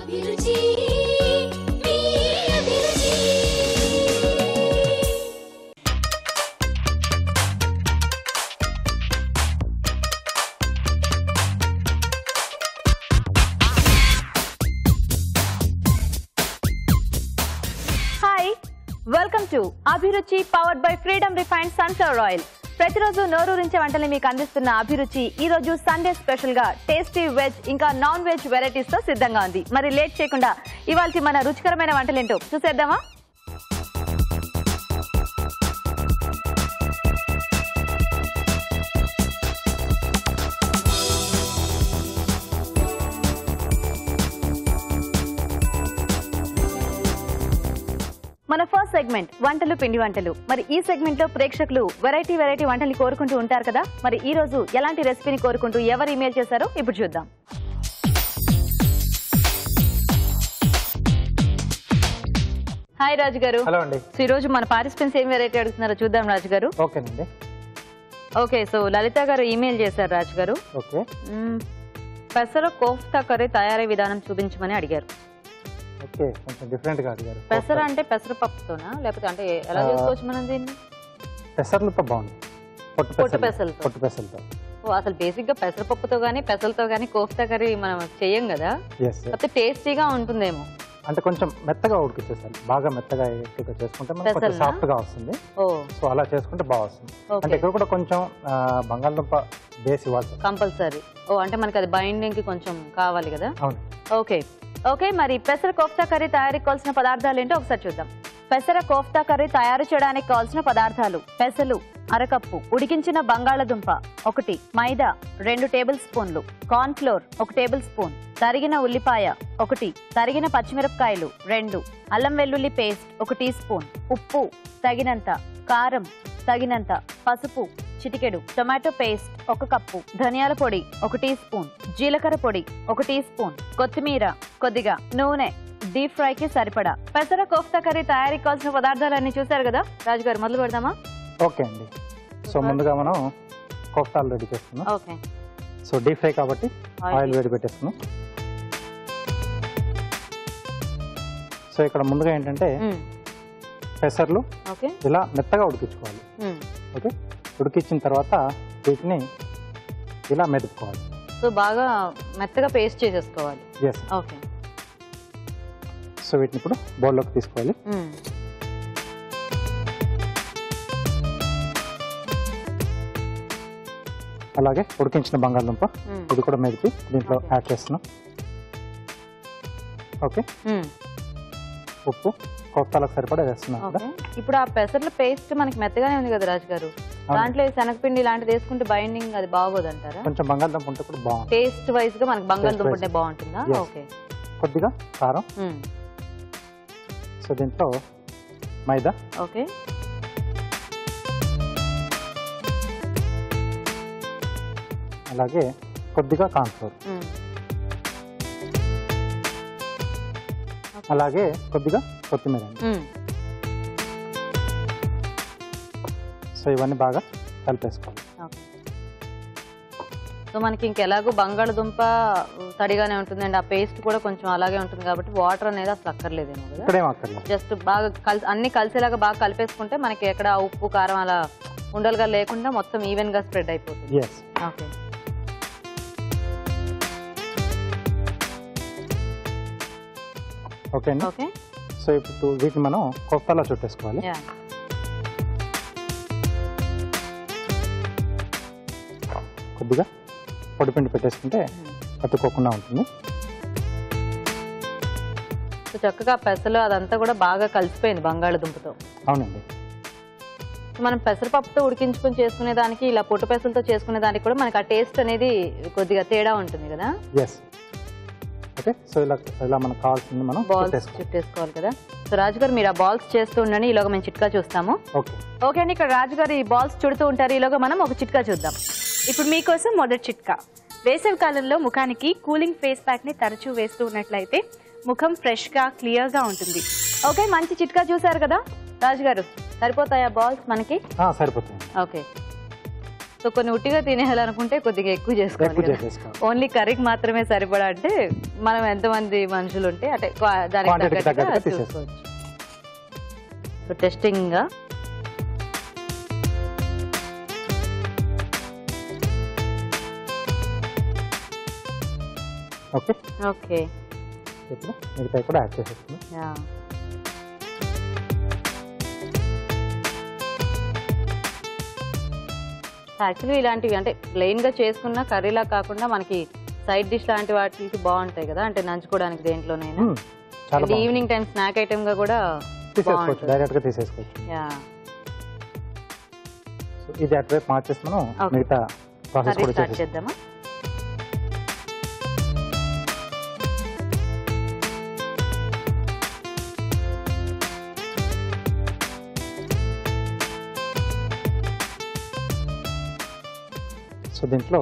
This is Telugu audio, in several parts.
వెల్కమ్ టు అభిరుచి powered by freedom refined sunflower oil. ప్రతిరోజు నోరూరించే వంటల్ని మీకు అందిస్తున్న అభిరుచి ఈ రోజు సండే స్పెషల్ గా టేస్టీ వెజ్ ఇంకా నాన్ వెజ్ వెరైటీస్ తో సిద్ధంగా ఉంది. మరి లేట్ చేయకుండా ఇవాల్టి మన రుచికరమైన వంటలేంటో చూసేద్దామా? మన ఫస్ట్ సెగ్మెంట్ వంటలు పిండి వంటలు. మరి ఈ సెగ్మెంట్ లో ప్రేక్షకులు వెరైటీ వంటల్ని కోరుకుంటూ ఉంటారు కదా. మరి ఈ రోజు ఎలాంటి రెసిపీని కోరుకుంటూ ఎవరు ఇమెయిల్ చేశారో ఇప్పుడు చూద్దాం. హాయ్ రాజు గారు. హలో అండి. సో ఈ రోజు మన పార్టిసిపెంట్స్ ఏం వెరైటీ అడుగుతున్నారో చూద్దాం రాజు గారు. ఓకేనండి. ఓకే, సో లలిత గారు ఇమెయిల్ చేశారు రాజు గారు. ఓకే. పెసర కోఫ్తా కర్రీ తయారీ విధానం చూపించమని అడిగారు. ఓకే, కొంచెం డిఫరెంట్ గా అడిగారు. పెసర అంటే పెసరపప్పుతోనా లేకపోతే అంటే ఎలా చేసుకోవచ్చు మనం దీన్ని? పెసర్లతో బాగుంది. పొట్టు పెసలతో. ఓ, అసలు బేసిక్ గా పెసరపప్పుతో గానీ పెసలతో గానీ కోఫ్తా కర్రీ మనం చెయ్యం కదా. కాకపోతే టేస్టీగా ఉంటుందేమో. అంటే కొంచెం మెత్తగా ఉడికిచ్చేసారు. బాగా మెత్తగా ఎక్కువగా చేసుకుంటే మనకు కొంచెం సాఫ్ట్ గా వస్తుంది. సో అలా చేసుకుంటే బాగా వస్తుంది. అంటే ఇక్కడ కూడా కొంచెం బంగాళదుంప బేస్ ఇవ్వాలి కంపల్సరీ. ఓ, అంటే మనకి అది బైండింగ్ కి కొంచెం కావాలి కదా. అవును. ఓకే, మరి పెసర కోఫ్తా కర్రీ తయారీకి కావాల్సిన పదార్థాలు ఏంటో ఒకసారి చూద్దాం. పెసర కోఫ్తా కర్రీ తయారు చేయడానికి కావాల్సిన పదార్థాలు: పెసలు అరకప్పు, ఉడికించిన బంగాళదుంప 1, మైదా 2 టేబుల్ స్పూన్లు, కార్న్ ఫ్లోర్ 1 టేబుల్ స్పూన్, తరిగిన ఉల్లిపాయ 1, తరిగిన పచ్చిమిరపకాయలు 2, అల్లం వెల్లుల్లి పేస్ట్ 1 టీ స్పూన్, ఉప్పు తగినంత, కారం తగినంత, పసుపు చిటికెడు, టొమాటో పేస్ట్ 1 కప్పు, ధనియాల పొడి 1 టీ స్పూన్, జీలకర్ర పొడి 1 టీ స్పూన్, కొత్తిమీర కొద్దిగా, నూనె డీప్ ఫ్రై కి సరిపడా. పెసర కోఫ్తా కర్రీ తయారీకి కావాల్సిన పదార్థాలన్నీ చూసారు కదా రాజు గారు, మొదలు పెడదామా? ఓకే అండి. సో ముందుగా మనం కోఫ్తాలు రెడీ చేసుకున్నాం. ఓకే. సో డీప్ ఫ్రై కాబట్టి ఆయిల్ వేడి పెట్టేసుకున్నాం. సో ఇక్కడ ముందుగా ఏంటంటే పెసర్లు ఇలా మెత్తగా ఉడికించుకోవాలి. ఓకే, ఉడికించిన తర్వాత వీటిని ఇలా మెదుపుకోవాలి. సో బాగా మెత్తగా పేస్ట్ చేసేసుకోవాలి. ఎస్. ఓకే. సో వీటిని ఇప్పుడు బౌల్లోకి తీసుకోవాలి. అలాగే ఉడికించిన బంగాళదుంప ఇది కూడా మెదిపి దీంట్లో యాడ్ చేస్తున్నాం. ఓకే. ఉప్పు కోఫ్తాలకు సరిపడా వేస్తున్నాం. ఇప్పుడు ఆ పెసర్ల పేస్ట్ మనకి మెత్తగానే ఉంది కదా రాజు గారు, దాంట్లో శనగపిండి ఇలాంటిది వేసుకుంటే బైండింగ్ అది బాగోదు అంటారా? కొంచెం బంగాళదుంప ఉంటే కూడా బాగుంటుంది. టేస్ట్ వైజ్ గా మనకి బంగాళదుంప ఉంటే బాగుంటుందా? ఓకే. కొద్దిగా కారం. సో దీంట్లో మైదా. ఓకే. అలాగే కొద్దిగా కార్న్ ఫ్లోర్. అలాగే కొద్దిగా కొత్తిమీర. సో ఇవన్నీ బాగా కలిపేసుకోవాలి. సో మనకి ఇంకెలాగో బంగాళదుంప తడిగానే ఉంటుందండి, ఆ పేస్ట్ కూడా కొంచెం అలాగే ఉంటుంది కాబట్టి వాటర్ అనేది అసలు అక్కర్లేదేమో కదా. జస్ట్ బాగా అన్ని కలిసేలాగా బాగా కలిపేసుకుంటే మనకి ఎక్కడ ఉప్పు కారం అలా ఉండలుగా లేకుండా మొత్తం ఈవెన్ గా స్ప్రెడ్ అయిపోతుంది. ఓకే. ఓకే అండి. ఓకే. సో ఇప్పుడు వీటిని మనం కోఫ్తాలో చుట్టేసుకోవాలి. కొద్దిగా పొడిపిండి పెట్టేసుకుంటే అతుక్కోకుండా ఉంటుంది. చక్కగా పెసలు అదంతా కూడా బాగా కలిసిపోయింది బంగాళదుంపతో. అవునండి. మనం పెసరపప్పుతో ఉడికించుకొని చేసుకునే దానికి ఇలా పొట్టు పెసలతో చేసుకునే దానికి కూడా మనకి ఆ టేస్ట్ అనేది కొద్దిగా తేడా ఉంటుంది కదా. ఎస్. ఓకే. సో ఇలా మనకు కావాల్సింది మనం బాల్స్ చుట్టేసుకోవాలి కదా. సో రాజు గారు మీరు ఆ బాల్స్ చేస్తూ ఉండండి, ఈలోగా మేము చిట్కా చూస్తాము. ఓకే అండి. ఇక్కడ రాజు గారు ఈ బాల్స్ చుడుతూ ఉంటారు, ఈలోగా మనం ఒక చిట్కా చూద్దాం. ఇప్పుడు మీకోసం మొదటి చిట్కా. వేసవి కాలంలో ముఖానికి కూలింగ్ ఫేస్ ప్యాక్ ని తరచూ వేస్తూ ఉన్నట్లయితే ముఖం ఫ్రెష్ గా క్లియర్ గా ఉంటుంది. ఓకే, మంచి చిట్కా చూసారు కదా రాజు గారు. సరిపోతాయా బాల్స్ మనకి? సరిపోతాయి. ఓకే. సో కొన్ని ఉట్టిగా తినేయాలనుకుంటే కొద్దిగా ఎక్కువ చేసుకోవాలి. ఓన్లీ కర్రీకి మాత్రమే సరిపడా అంటే మనం ఎంతమంది మనుషులు ఉంటే అంటే దానికి తగ్గట్టుగా చూసుకోవచ్చు. సో టెస్టింగ్ ఓకే ఓకే ఇప్పుడు మిగతా కూడా యాడ్ చేసేస్తుంది. యాక్చువల్లీ ఇలాంటివి అంటే ప్లెయిన్ గా చేసుకున్న కర్రీలా కాకుండా మనకి సైడ్ డిష్ లాంటి వాటికి బాగుంటాయి కదా, అంటే నంచుకోవడానికి దేంట్లోనైనా. ఈవినింగ్ టైం స్నాక్ ఐటమ్ గా కూడా తీసేసుకోవచ్చు, డైరెక్ట్ గా తీసేసుకోవచ్చు. సో ఇది అటువైపు మార్చేసి మనం మిగతా ప్రాసెస్ కూడా స్టార్ట్ చేద్దామా? సో దీంట్లో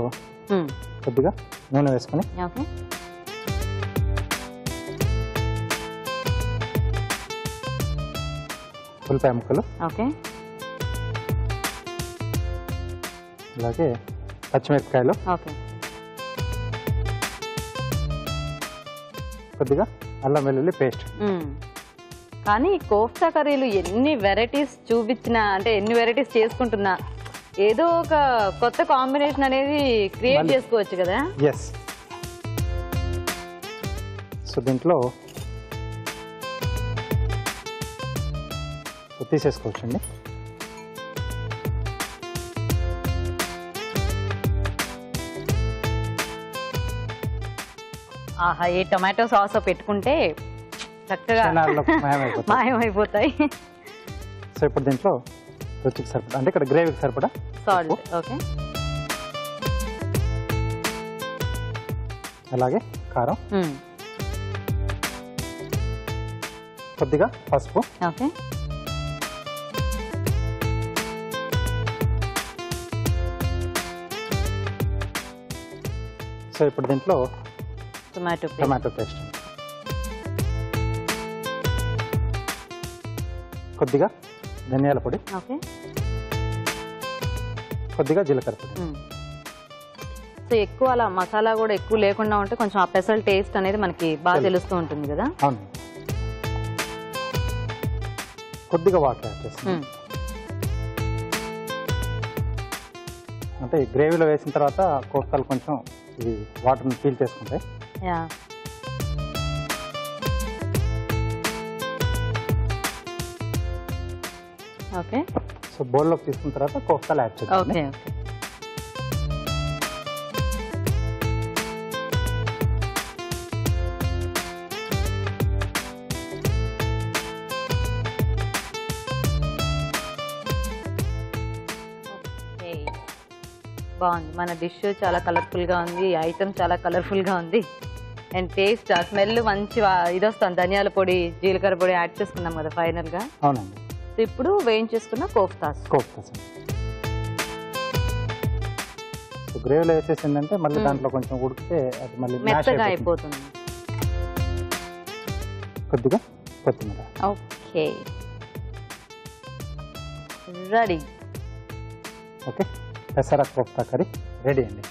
కొద్దిగా నూనె వేసుకొని ఉల్లిపాయ ముక్కలు, అలాగే పచ్చిమిరపకాయలు, కొద్దిగా అల్లం వెల్లుల్లి పేస్ట్. కానీ కోఫ్తా కర్రీలు ఎన్ని వెరైటీస్ చూపించినా అంటే ఎన్ని వెరైటీస్ చేసుకుంటున్నా ఏదో ఒక కొత్త కాంబినేషన్ అనేది క్రియేట్ చేసుకోవచ్చు కదా. ఎస్. సో దీంట్లో తీసేసుకోవచ్చండి. ఆహా, ఈ టొమాటో సాస్ పెట్టుకుంటే చక్కగా మాయమైపోతాయి. సో ఇప్పుడు దీంట్లో రుచికి సరిపడా అంటే ఇక్కడ గ్రేవీకి సరిపడా సాల్ట్, ఓకే, అలాగే కారం, కొద్దిగా పసుపు, ఓకే, సో ఇప్పుడు దీంట్లో టొమాటో పేస్ట్, కొద్దిగా ధనియాల పొడి, ఓకే, కొద్దిగా జీలకర్ర పొడి. సో ఎక్కువ అలా మసాలా కూడా ఎక్కువ లేకుండా ఉంటే కొంచెం ఆ పెసల్ టేస్ట్ అనేది మనకి బాగా తెలుస్తూ ఉంటుంది కదా. అవును. కొద్దిగా వాటర్ యాడ్ చేస్తాం, అంటే గ్రేవీలో వేసిన తర్వాత కోఫ్తాలు కొంచెం ఇది వాటర్ని ఫీల్ చేసుకుంటాయి. ఓకే. సో బౌల్లోకి తీసుకున్న తర్వాత కోఫ్తాలు యాడ్ చేస్తాం. ఓకే. బాగుంది, మన డిష్ చాలా కలర్ఫుల్ గా ఉంది, ఐటమ్ చాలా కలర్ఫుల్ గా ఉంది, అండ్ టేస్ట్ ఆ స్మెల్ మంచి ఇది వస్తుంది. ధనియాల పొడి, జీలకర్ర పొడి యాడ్ చేసుకున్నాం కదా ఫైనల్ గా. అవునండి. ఇప్పుడు వేయించేసుకున్న కోఫ్తాస్. గ్రేవీలో వేసేసిందంటే మళ్ళీ దాంట్లో కొంచెం ఉడికితే అది మళ్ళీ మెత్తగా అయిపోతుంది. కొద్దిగా కొత్తిమీర. Okay, ready. ఓకే, పెసర కోఫ్తా కర్రీ రెడీ అండి.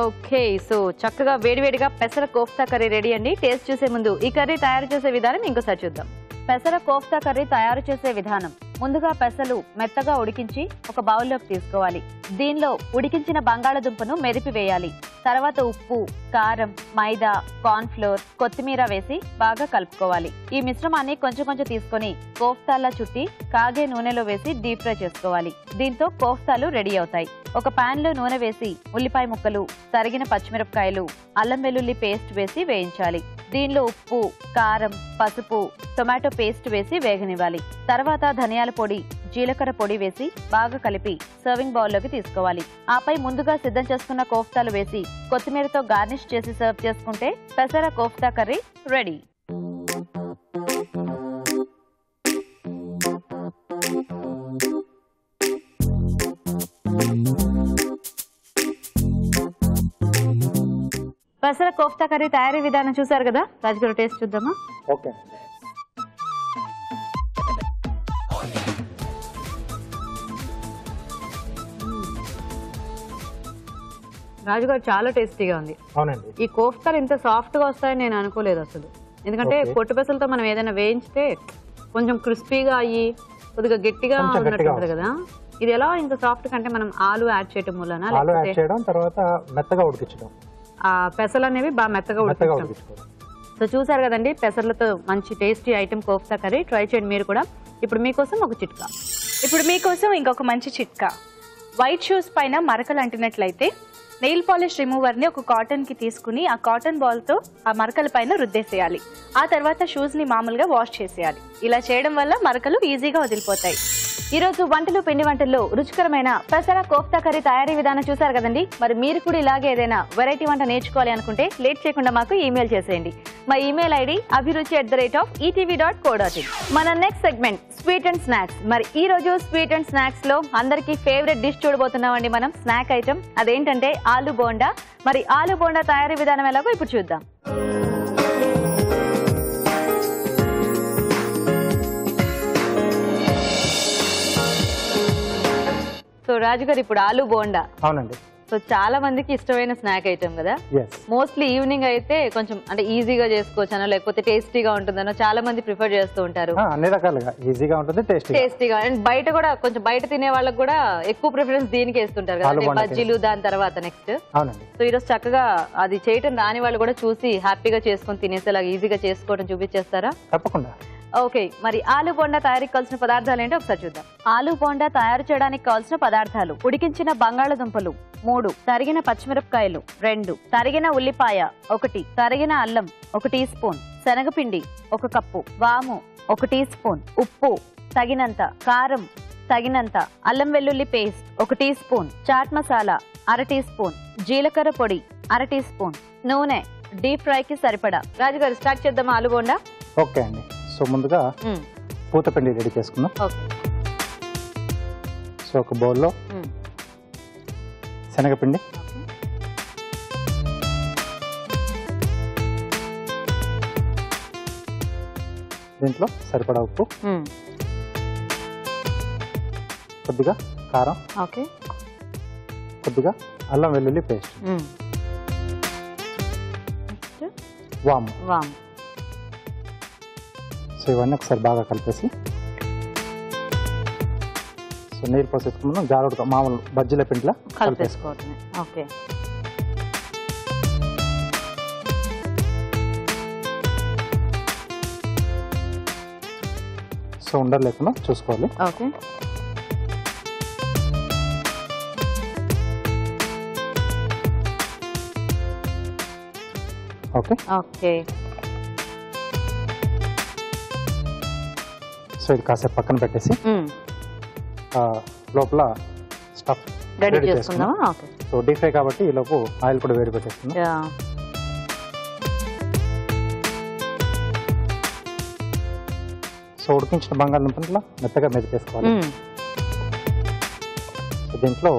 ఓకే, సో చక్కగా వేడివేడిగా పెసర కోఫ్తా కర్రీ రెడీ అండి. టేస్ట్ చూసే ముందు ఈ కర్రీ తయారు చేసే విధానం ఇంకోసారి చూద్దాం. పెసర కోఫ్తా కర్రీ తయారు చేసే విధానం: ముందుగా పెసలు మెత్తగా ఉడికించి ఒక బౌల్లోకి తీసుకోవాలి. దీనిలో ఉడికించిన బంగాళదుంపను మెదిపి వేయాలి. తర్వాత ఉప్పు, కారం, మైదా, కార్న్ ఫ్లోర్, కొత్తిమీర వేసి బాగా కలుపుకోవాలి. ఈ మిశ్రమాన్ని కొంచెం కొంచెం తీసుకొని కోఫ్తాల్లా చుట్టి కాగే నూనెలో వేసి డీప్ ఫ్రై చేసుకోవాలి. దీంతో కోఫ్తాలు రెడీ అవుతాయి. ఒక పాన్ లో నూనె వేసి ఉల్లిపాయ ముక్కలు, తరిగిన పచ్చిమిరపకాయలు, అల్లం వెల్లుల్లి పేస్ట్ వేసి వేయించాలి. దీనిలో ఉప్పు, కారం, పసుపు, టొమాటో పేస్ట్ వేసి వేగనివ్వాలి. తర్వాత ధనియాల పొడి, జీలకర్ర పొడి వేసి బాగా కలిపి సర్వింగ్ బౌల్లోకి తీసుకోవాలి. ఆపై ముందుగా సిద్ధం చేసుకున్న కోఫ్తాలు వేసి కొత్తిమీరతో గార్నిష్ చేసి సర్వ్ చేసుకుంటే పెసర కోఫ్తా కర్రీ రెడీ. పెసర కోఫ్తా కర్రీ తయారీ విధానం చూసారు కదా, రాజుగారు టేస్ట్ చూద్దామా? ఓకే. రాజుగారు చాలా టేస్టీగా ఉంది. అవునండి. ఈ కోఫ్తాలు ఇంత సాఫ్ట్ గా వస్తాయని నేను అనుకోలేదు అసలు. ఎందుకంటే పొట్టు పెసలతో మనం ఏదైనా వేయించితే కొంచెం క్రిస్పీగా అయ్యి కొద్దిగా గట్టిగా ఉన్నట్టు కదా, ఇది ఎలా ఇంత సాఫ్ట్ కంటే మనం ఆలు యాడ్ చేయడం వలన ఆలు యాడ్ చేయడం తర్వాత మెత్తగా ఉడికించడం, ఆ పెసలు అనేవి బాగా మెత్తగా ఉడికించడం. సో చూసారు కదండి, పెసర్లతో మంచి tasty item kofta curry try చేయండి మీరు కూడా. ఇప్పుడు మీకోసం ఒక చిట్కా. ఇప్పుడు మీకోసం ఇంకొక మంచి చిట్కా. వైట్ షూస్ పైన మరకలు అంటినట్లయితే నెయిల్ పాలిష్ రిమూవర్ని ఒక కాటన్కి తీసుకుని ఆ కాటన్ బాల్తో ఆ మరకల పైన రుద్దేసేయాలి. ఆ తర్వాత షూస్ని మామూలుగా వాష్ చేసేయాలి. ఇలా చేయడం వల్ల మరకలు ఈజీగా వదిలిపోతాయి. ఈ రోజు వంటలు పిండి వంటల్లో రుచికరమైన పెసర కోఫ్తా కర్రీ తయారీ విధానం చూసారు కదండి. మరి మీరు కూడా ఇలాగే ఏదైనా వెరైటీ వంట నేర్చుకోవాలి అనుకుంటే లేట్ చేయకుండా మాకు ఈమెయిల్ చేసేయండి. మా ఈమెయిల్ ఐడి abhiruchi@etv.co.in. మన next segment sweet and snacks. మరి ఈ రోజు స్వీట్ అండ్ స్నాక్స్ లో అందరికీ ఫేవరెట్ డిష్ చూడబోతున్నామండి మనం. స్నాక్ ఐటమ్ అదేంటంటే ఆలు బోండా. మరి ఆలు బోండా తయారీ విధానం ఎలాగో ఇప్పుడు చూద్దాం. సో రాజు గారు, ఇప్పుడు ఆలు బోండా. అవునండి. సో చాలా మందికి ఇష్టమైన స్నాక్ ఐటమ్ కదా. మోస్ట్లీ ఈవినింగ్ అయితే కొంచెం అంటే ఈజీగా చేసుకోవచ్చానో లేకపోతే టేస్టీగా ఉంటుందనో చాలా మంది ప్రిఫర్ చేస్తూ ఉంటారు. అన్ని రకాలుగా ఈజీగా ఉంటుంది, టేస్టీగా. అండ్ బయట కూడా కొంచెం బయట తినే వాళ్ళకి కూడా ఎక్కువ ప్రిఫరెన్స్ దీనికి వేస్తుంటారు కదా, బజ్జీలు దాని తర్వాత నెక్స్ట్. సో ఈరోజు చక్కగా అది చేయటం రాని వాళ్ళు కూడా చూసి హ్యాపీగా చేసుకొని తినేసేలాగా ఈజీగా చేసుకోవడం చూపించేస్తారా? తప్పకుండా. ఓకే, మరి ఆలు బోండా తయారీకి కావాల్సిన పదార్థాలు ఏంటో ఒకసారి చూద్దాం. ఆలు బోండా తయారు చేయడానికి కావాల్సిన పదార్థాలు: ఉడికించిన బంగాళదుంపలు 3, తరిగిన పచ్చిమిరపకాయలు 2, తరిగిన ఉల్లిపాయ 1, తరిగిన అల్లం 1 టీ స్పూన్, శనగపిండి 1 కప్పు, వాము 1 టీ స్పూన్, ఉప్పు తగినంత, కారం తగినంత, అల్లం వెల్లుల్లి paste 1 teaspoon, chaat masala 1/2 teaspoon, జీలకర్ర పొడి 1/2 టీ స్పూన్, నూనె డీప్ ఫ్రై కి సరిపడా. రాజుగారు, స్టార్ట్ చేద్దాం ఆలు బోండా. ఓకే అండి. సో ముందుగా పూతపిండి రెడీ చేసుకుందాం. సో ఒక బౌల్లో శనగపిండి, దీంట్లో సరిపడా ఉప్పు, కొద్దిగా కారం, కొద్దిగా అల్లం వెల్లుల్లి పేస్ట్, వాము. సో ఇవన్నీ ఒకసారి బాగా కలిపేసి సో నీరు పోసేసుకున్నాం. జారుడుగా మామూలు బజ్జీల పిండిలా కలిపేసుకోవటమే. ఓకే. సో ఉండలు లేకుండా చూసుకోవాలి. ఓకే. ఓకే. ఓకే. సో ఇది కాసేపు పక్కన పెట్టేసి లోపల స్టఫ్ రెడీ చేసుకుందాం. సో డీప్ ఫ్రై కాబట్టి ఈ లోపు ఆయిల్ కూడా వేడి పెట్టేసుకుందాం. సో ఉడికించిన బంగాళదుంపలు మెత్తగా మెదిపేసుకోవాలి. సో దీంట్లో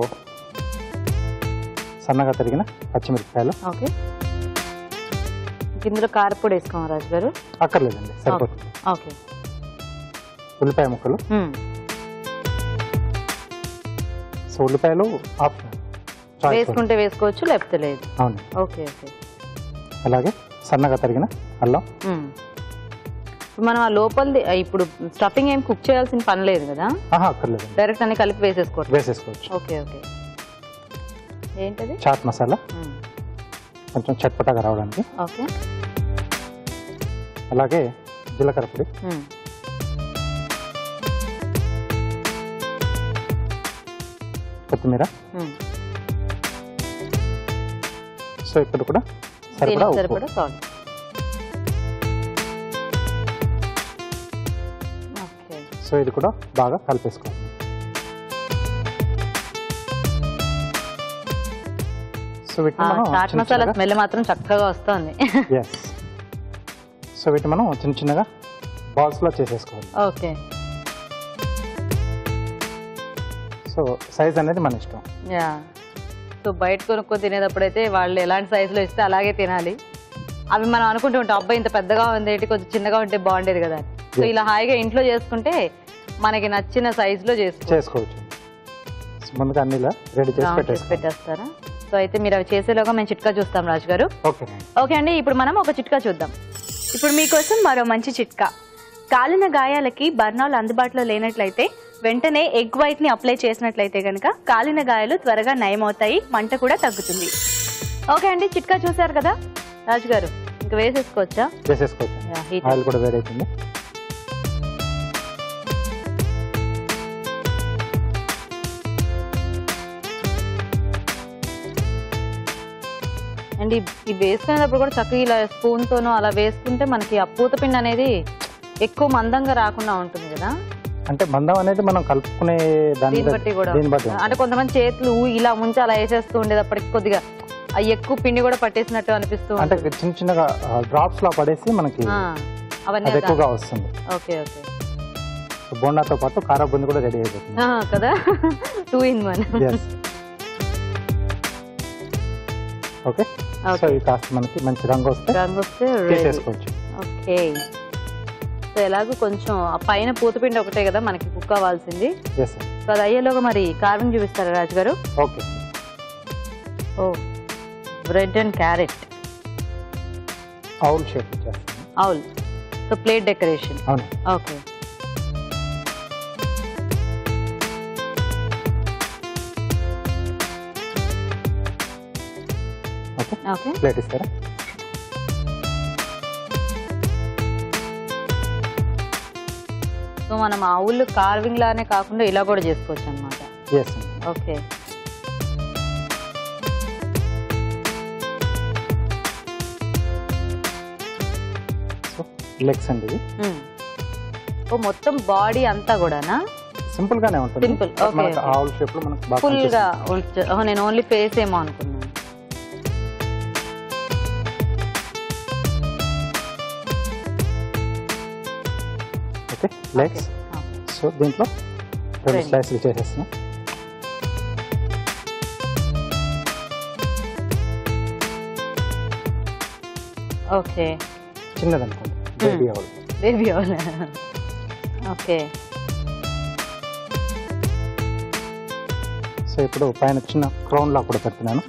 సన్నగా తరిగిన పచ్చిమిరపకాయలు. ఓకే. ఇందులో కారపొడి వేసుకోమా రాజు గారు? అక్కర్లేదండి, సరిపోతుంది. ఓకే. ఉల్లిపాయ ముక్కలు. సో ఉల్లిపాయలు ఆప్షనల్, వేసుకుంటే వేసుకోవచ్చు లేకపోతే లేదు. అవును. ఓకే. ఓకే. అలాగే సన్నగా తరిగిన అల్లం. మనం ఆ లోపలిది ఇప్పుడు స్టఫింగ్ ఏం కుక్ చేయాల్సిన పని లేదు కదా? అక్కర్లేదు, డైరెక్ట్ అన్ని కలిపి వేసేసుకోవచ్చు. ఓకే. ఓకే. ఏంటది? చాట్ మసాలా, కొంచెం చట్పటాగా రావడానికి. ఓకే. అలాగే జీలకర్ర పొడి, కొత్తిమీర. సో ఇక్కడ కూడా సరిపడా సాల్ట్. సో ఇది కూడా బాగా కలిపేసుకోవాలి. సో వీటిని చాట్ మసాలా స్మెల్ మాత్రం చక్కగా వస్తుంది. సో వీటిని మనం చిన్న చిన్నగా బాల్స్ లో చేసేసుకోవాలి. ఓకే. సో సైజ్ అనేది మన ఇష్టం. సో బయట కొనుక్కొని తినేటప్పుడైతే వాళ్ళు ఎలాంటి సైజులో ఇస్తే అలాగే తినాలి. అవి మనం అనుకుంటూ ఉంటాం, అబ్బాయి ఇంత పెద్దగా ఉంది ఏంటి, కొంచెం చిన్నగా ఉంటే బాగుండేది కదా. సో ఇలా హాయిగా ఇంట్లో చేసుకుంటే మనకి నచ్చిన సైజులో చేసుకోవచ్చు. ముందుగా అన్ని రెడీ చేసి పెట్టేస్తారా? సో అయితే మీరు అవి చేసేలోగా మేము చిట్కా చూస్తాం రాజు గారు. ఓకే అండి, ఇప్పుడు మనం ఒక చిట్కా చూద్దాం. ఇప్పుడు మీకోసం మరో మంచి చిట్కా. కాలిన గాయాలకి బర్నాల్ అందుబాటులో లేనట్లయితే వెంటనే ఎగ్ వైట్ ని అప్లై చేసినట్లయితే కనుక కాలిన గాయాలు త్వరగా నయమవుతాయి, మంట కూడా తగ్గుతుంది. ఓకే అండి, చిట్కా చూసారు కదా రాజు గారు, ఇంకా వేసేసుకోవచ్చా? వేసేసుకోవచ్చు. ఆయిల్ కూడా వేడైతుంది. అండ్ ఈ వేసుకునేటప్పుడు కూడా చక్కగా ఇలా స్పూన్ తోనో అలా వేసుకుంటే మనకి ఆ పూతపిండి అనేది ఎక్కువ మందంగా రాకుండా ఉంటుంది కదా. అంటే మందం అనేది మనం కలుపుకునే దీన్ని బట్టి కూడా అంటే కొంతమంది చేతులు ఇలా ముంచి అలా వేసేస్తూ ఉండేటప్పటికి కొద్దిగా ఎక్కువ పిండి కూడా పట్టేసినట్టు అనిపిస్తూ అంటే చిన్న చిన్నగా డ్రాప్స్ లా పడేసి మనకి అవన్నీ ఎక్కువగా వస్తుంది. Okay okay. సో బోండాతో పాటు కారా బుంది కూడా రెడీ అయిపోతుంది కదా, 2 in 1. ఓకే, సో ఇది కాస్త మనకి మంచి రంగు వస్తే తీసేసుకోవచ్చు. ఓకే, సో ఎలాగో కొంచెం ఆ పైన పూతపిండి ఒకటే కదా మనకి కుక్ అవ్వాల్సింది. సో అది అయ్యేలోగా మరి కార్వింగ్ చూపిస్తారా రాజు గారు? Okay. Oh, bread and carrot owl shape చేస్తాను. Owl, so plate decoration. అవును. ఓకే. ఓకే, ప్లేట్ ఇస్తారా? సో మనం ఆవులు కార్వింగ్ లానే కాకుండా ఇలా కూడా చేసుకోవచ్చు అన్నమాట. ఓకే. లెగ్స్ అండి. ఓ, మొత్తం బాడీ అంతా కూడానా? సింపుల్ గానే ఉంటుంది. సింపుల్. ఓకే. ఆవుల్ షేప్ లో మనకు బాగా ఫుల్ గా. నేను ఓన్లీ ఫేస్ ఏమో అనుకున్నాను. Okay, legs. సో దీంట్లో 2 స్లైస్లు చేసేస్తున్నాం. ఓకే, చిన్నది అనుకోండి, బేబీ ఆవుల్. బేబీ ఆవుల్. ఓకే. సో ఇప్పుడు పైన చిన్న క్రౌన్ లా కూడా పెడుతున్నాను.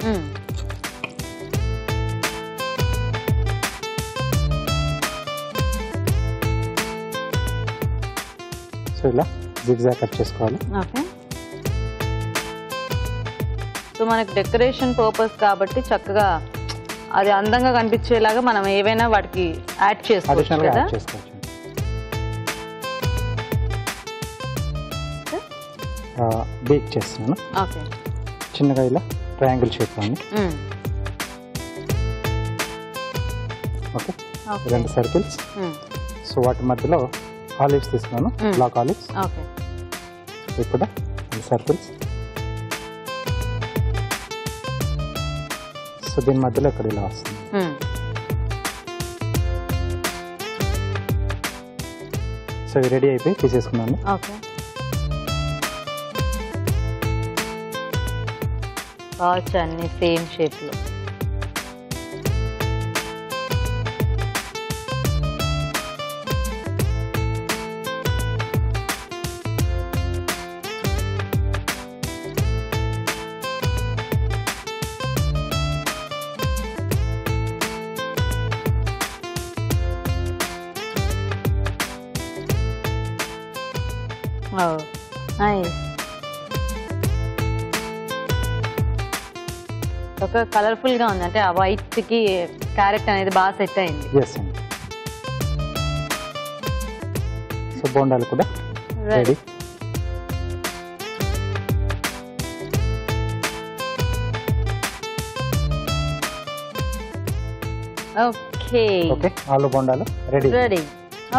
సో ఇలా జిగ్జాగ్ కట్ చేసుకోవాలి. ఓకే. సో మనకి డెకరేషన్ పర్పస్ కాబట్టి చక్కగా అది అందంగా కనిపించేలాగా మనం ఏవైనా వాటికి యాడ్ చేసుకోవచ్చు కదా. బేక్ చేస్తున్నాను. ఓకే. చిన్నగా ఇలా ట్రయాంగిల్ షేప్ లో. Okay, 2 circles. సో వాటి మధ్యలో ఆలివ్స్ తీసుకున్నాను, బ్లాక్ ఆలివ్స్. ఓకే. ఇక్కడ సర్కిల్స్. సో దీని మధ్యలో ఇక్కడ ఇలా వస్తుంది. సో ఇవి రెడీ అయిపోయి తీసేసుకున్నాను. ఓకే. కావచ్చు అన్ని సేమ్ షేప్ లో. Oh, nice. ఒక కలర్ఫుల్ గా ఉంది, అంటే ఆ వైట్ కి క్యారెట్ అనేది బాగా సెట్ అయింది. ఎస్ అండి. సో బోండాలు కూడా రెడీ. ఓకే. ఓకే, ఆలు బోండాలు రెడీ.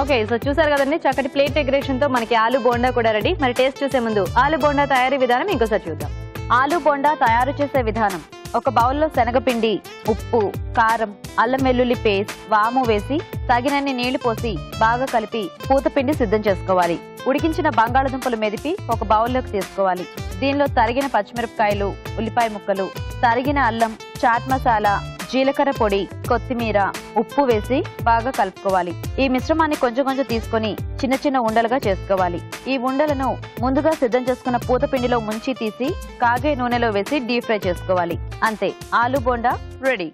ఓకే, సో చూసారు కదండి, చక్కటి ప్లేట్ డెకరేషన్ తో మనకి ఆలు బోండా కూడా రెడీ. మరి టేస్ట్ చూసే ముందు ఆలు బోండా తయారీ విధానం ఇంకోసారి చూద్దాం. ఆలు బోండా తయారు చేసే విధానం: ఒక బౌల్లో శనగపిండి, ఉప్పు, కారం, అల్లం వెల్లుల్లి పేస్ట్, వాము వేసి తగినన్ని నీళ్లు పోసి బాగా కలిపి పూతపిండి సిద్ధం చేసుకోవాలి. ఉడికించిన బంగాళదుంపలు మెదిపి ఒక బౌల్లోకి తీసుకోవాలి. దీనిలో తరిగిన పచ్చిమిరపకాయలు, ఉల్లిపాయ ముక్కలు, తరిగిన అల్లం, చాట్ మసాలా, జీలకర్ర పొడి, కొత్తిమీర, ఉప్పు వేసి బాగా కలుపుకోవాలి. ఈ మిశ్రమాన్ని కొంచెం కొంచెం తీసుకొని చిన్న చిన్న ఉండలుగా చేసుకోవాలి. ఈ ఉండలను ముందుగా సిద్ధం చేసుకున్న పూత పిండిలో ముంచి తీసి కాగే నూనెలో వేసి డీప్ ఫ్రై చేసుకోవాలి. అంతే, ఆలు బోండా రెడీ.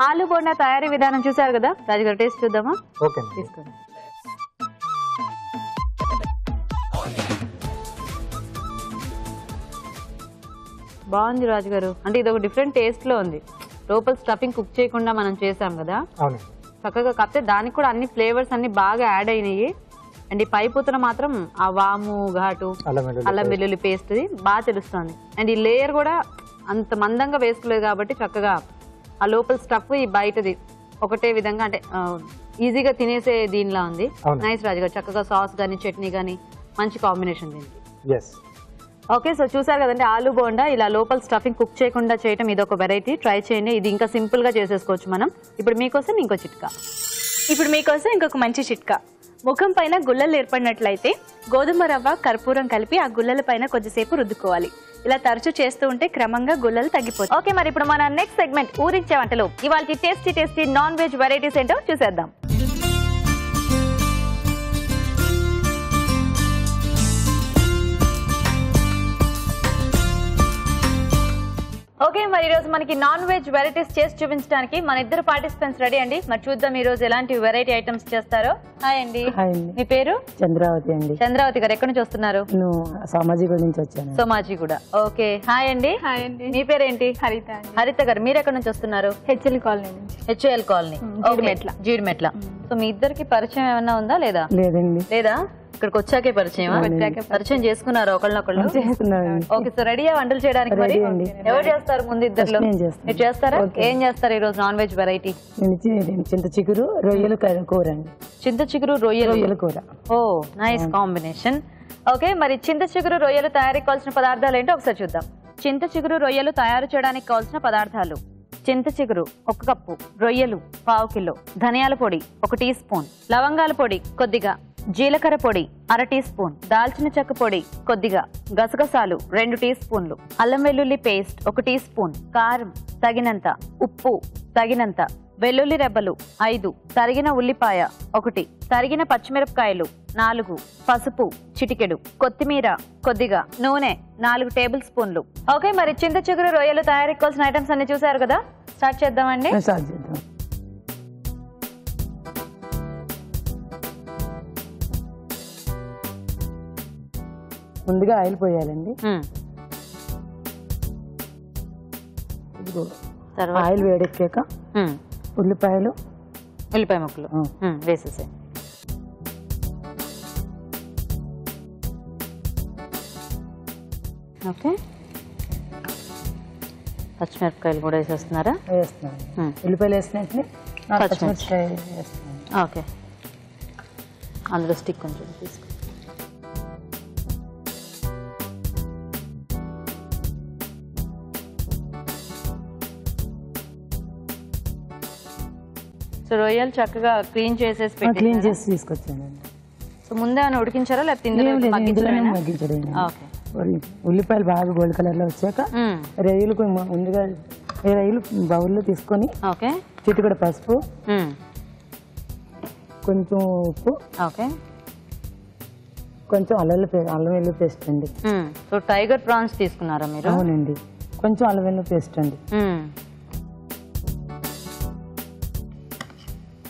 ఆలు బోండా తయారీ విధానం చూసారు కదా రాజుగారు, టేస్ట్ చూద్దామా? ఓకే, తీసుకోండి. బాగుంది రాజుగారు, అంటే ఇది ఒక డిఫరెంట్ టేస్ట్ లో ఉంది. లోపల స్టఫింగ్ కుక్ చేయకుండా మనం చేసాం కదా, చక్కగా. కాకపోతే దానికి కూడా అన్ని ఫ్లేవర్స్ అన్ని బాగా యాడ్ అయినాయి. అండ్ ఈ పై పూతన మాత్రం ఆ వాము ఘాటు, అల్లం వెల్లుల్లి పేస్ట్ బాగా తెలుస్తుంది. అండ్ ఈ లేయర్ కూడా అంత మందంగా వేసుకోలేదు కాబట్టి చక్కగా ఆ లోపల స్టఫ్ ఈ బయటది ఒకటే విధంగా, అంటే ఈజీగా తినేసే దీనిలా ఉంది. నైస్ రాజుగారు, చక్కగా సాస్ గానీ చట్నీ గానీ మంచి కాంబినేషన్ దీనికి. ఓకే, సో చూసారు కదండి ఆలు బోండా. ఇలా లోపల స్టఫింగ్ కుక్ చేయకుండా చేయటం ఇది ఒక వెరైటీ, ట్రై చేయండి. ఇది ఇంకా సింపుల్ గా చేసేసుకోవచ్చు మనం. ఇప్పుడు మీకోసం ఇంకొక మంచి చిట్కా. ముఖం పైన గుల్లలు ఏర్పడినట్లయితే గోధుమ రవ్వ, కర్పూరం కలిపి ఆ గుల్లల పైన కొద్దిసేపు రుద్దుకోవాలి. ఇలా తరచూ చేస్తూ ఉంటే క్రమంగా గుల్లలు తగ్గిపోతాయి. ఓకే, మరి ఇప్పుడు మన నెక్స్ట్ సెగ్మెంట్ ఊరించే వంటలు. ఇవాళ టేస్టీ నాన్ వెజ్ వెరైటీస్ ఏంటో చూసేద్దాం. ఓకే, మరి ఈరోజు మనకి నాన్ వెజ్ వెరైటీస్ చేసి చూపించడానికి మన ఇద్దరు పార్టిసిపెంట్స్ రెడీ అండి. మరి చూద్దాం ఈ రోజు ఎలాంటి వెరైటీ ఐటమ్స్ చేస్తారో. హాయ్ అండి. మీ పేరు? చంద్రావతి అండి. చంద్రావతి గారు ఎక్కడి నుంచి వస్తున్నారు? సోమాజిగూడ నుంచి వచ్చాను. సోమాజిగూడ. ఓకే, హాయ్ అండి. హాయ్ అండి. మీ పేరేంటి? హరిత. హరిత గారు మీరు ఎక్కడి నుంచి వస్తున్నారు? హెచ్ఎల్ కాలనీ నుంచి. HL colony, Jeedimetla. సో మీ ఇద్దరికి పరిచయం ఏమన్నా ఉందా లేదా? లేదండి. లేదా? ఇక్కడికి వచ్చాకే పరిచయం. పరిచయం చేసుకున్నారు ఒకళ్ళనొకళ్ళు? ఓకే, సో రెడీయా వంటలు చేయడానికి? మరి ఎవరు చేస్తారు ముందు? ఇద్దరు మీరు చేస్తారా? ఏం చేస్తారు ఈ రోజు నాన్ వెజ్ వెరైటీ? చింత చిగురు రొయ్యలు కూర అండి. చింత చిగురు రొయ్యలు కూర. ఓ, నైస్ కాంబినేషన్. ఓకే, మరి చింత చిగురు రొయ్యలు తయారీకి కావాల్సిన పదార్థాలు ఏంటో ఒకసారి చూద్దాం. చింత చిగురు రొయ్యలు తయారు చేయడానికి కావాల్సిన పదార్థాలు: చింత చిగురు 1 కప్పు, రొయ్యలు 1/2 కిలో, ధనియాల పొడి 1 టీ స్పూన్, లవంగాల పొడి కొద్దిగా, జీలకర్ర పొడి 1/2 టీ స్పూన్, దాల్చిన చెక్క పొడి కొద్దిగా, గసగసాలు 2 టీ స్పూన్లు, అల్లం వెల్లుల్లి పేస్ట్ 1 టీ స్పూన్, కారం తగినంత, ఉప్పు తగినంత, వెల్లుల్లి రెబ్బలు 5, తరిగిన ఉల్లిపాయ 1, తరిగిన పచ్చిమిరపకాయలు 4, పసుపు చిటికెడు, కొత్తిమీర కొద్దిగా, నూనె 4 టేబుల్ స్పూన్లు. ఓకే, మరి చింత చిగురు రొయ్యలు తయారీకి కావాల్సిన ఐటమ్స్ అన్ని చూసారు కదా, స్టార్ట్ చేద్దామండి. ముందుగా ఆయిల్ పోయాలండి. ఆయిల్ వేడెక్కాక ఉల్లిపాయ ముక్కలు వేసేసే. ఓకే, పచ్చిమిరపకాయలు కూడా వేసేస్తున్నారా? వేస్తున్నాను. ఉల్లిపాయలు వేసినట్టు పచ్చిమిరపకాయ వేస్తున్నాను. ఓకే, అందులో స్టిక్ కొంచెం తీసుకో. సో రొయ్యలు చక్కగా క్లీన్ చేసేసి తీసుకొచ్చానండి. సో ముందే ఏమైనా ఉడికించారా లేకపోతే మగ్గించడం? ఉల్లిపాయలు బాగా గోల్డ్ కలర్ లో వచ్చాక రొయ్యలు ముందుగా రొయ్యలు బౌల్లో తీసుకొని చిటికెడు పసుపు, కొంచెం ఉప్పు, కొంచెం అల్లం వెల్లుల్లి పేస్ట్ అండి. సో టైగర్ ప్రాన్స్ తీసుకున్నారా మీరు? అవునండి, కొంచెం అల్లం వెల్లుల్లి పేస్ట్ అండి.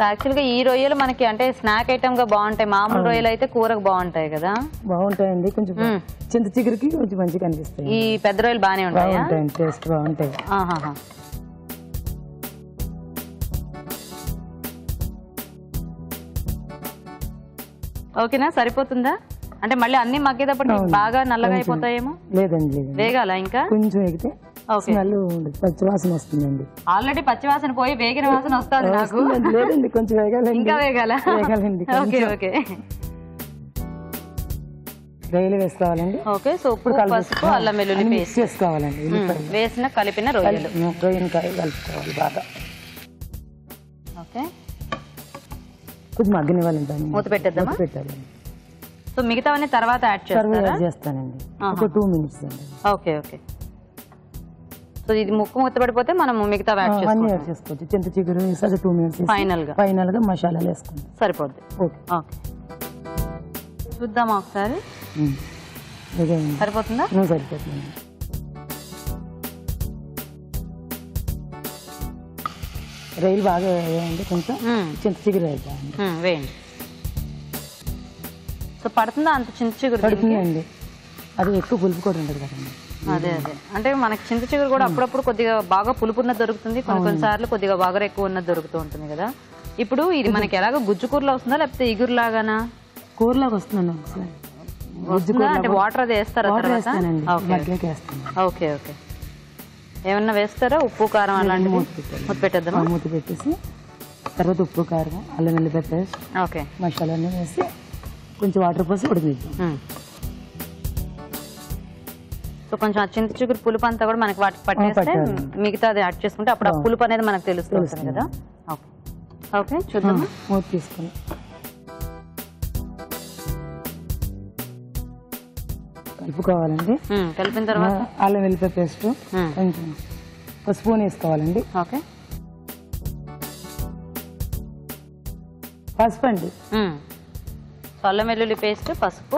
యాక్చువల్గా ఈ రొయ్యలు మనకి అంటే స్నాక్ ఐటమ్ గా బాగుంటాయి, మామూలు రొయ్యలు అయితే కూరకు బాగుంటాయి కదా? బాగుంటాయండి, కొంచెం చింత చిగురికి కొంచెం మంచిగా అనిపిస్తాయి. ఈ పెద్ద రొయ్యలు బాగానే ఉంటాయి, టేస్ట్ బాగుంటాయి. ఓకేనా, సరిపోతుందా? అంటే మళ్ళీ అన్ని మగ్గేటప్పుడు బాగా నల్లగా అయిపోతాయేమో? లేదండి, వేగాల ఇంకా కొంచెం వేగితే పచ్చివాసన వస్తుందండి. ఆల్రెడీ పచ్చివాసన పోయి వేగిన వాసన వస్తుంది నాకు. లేదండి, కొంచెం వేగాలండి. ఇంకా వేగాలండి. ఓకే ఓకే, రొయ్యలు వేసుకోవాలండి. ఓకే, సో ఉప్పు, పసుపు, అల్లం వెల్లుల్లి పేస్ట్ వేసుకోవాలండి. వేసిన కలిపిన రొయ్యలు కలుపుకోవాలి బాగా. ఓకే, ఇది మగ్గనివ్వాలండి, మూత పెట్టేద్దామా? పెట్టాలండి. సో మిగతావన్నీ తర్వాత యాడ్ చేస్తారా? చేస్తానండి, ఒక 2 minutes అండి. Okay okay. సో ఇది ముక్క మూత పడిపోతే మనం మిగతా యాడ్ చేసుకోవచ్చు. చింత చిగురు వేసి 2 minutes ఫైనల్ గా మసాలాలు వేసుకోండి, సరిపోద్ది. ఓకే ఓకే, చూద్దామా ఒకసారి. సరిపోతుందా? సరిపోతుంది. రొయ్యలు బాగా వేయండి, కొంచెం చింత చిగురు వేద్దామండి. వేయండి. సో పడుతుందా అంత చింత చిగురు? పడుతుందండి, అది ఎక్కువ పులుపు కూడా ఉండదు కదండి. అదే అదే, అంటే మనకి చింత చిగురు కూడా అప్పుడప్పుడు కొద్దిగా బాగా పులుపు ఉన్నది దొరుకుతుంది, కొన్నిసార్లు కొద్దిగా బాగా ఎక్కువ ఉన్నది దొరుకుతూ ఉంటుంది కదా. ఇప్పుడు ఇది మనకి ఎలాగో గుజ్జు కూరలో వస్తుందా లేకపోతే ఇగురు లాగానా? కూరలాగా వస్తుందండి. అంటే వాటర్ అది వేస్తారా? Okay okay. ఏమన్నా వేస్తారా? ఉప్పు కారం అలాంటివి? మూత పెట్టేద్దామా? మూత పెట్టేసి తర్వాత ఉప్పు కారం అల్లం వెల్లిపాయ పేస్ట్ ఓకే మసాలాన్ని వేసి కొంచెం వాటర్ పోసి ఉడికిద్దాం. సో కొంచెం ఆ చింత చిగురు పులుపు అంతా కూడా మనకి వాటికి పట్టేస్తే మిగతా అది యాడ్ చేసుకుంటే అప్పుడు ఆ పులుపు అనేది మనకు తెలుస్తుంది కదా. ఓకే ఓకే, చూద్దాం. మూత తీసుకుని కలుపుకోవాలండి. కలిపిన తర్వాత అల్లం వెల్లిపాయ పేస్ట్ కొంచెం ఒక స్పూన్ వేసుకోవాలండి. ఓకే, పసుపు అండి, అల్లం వెల్లుల్లి పేస్ట్, పసుపు,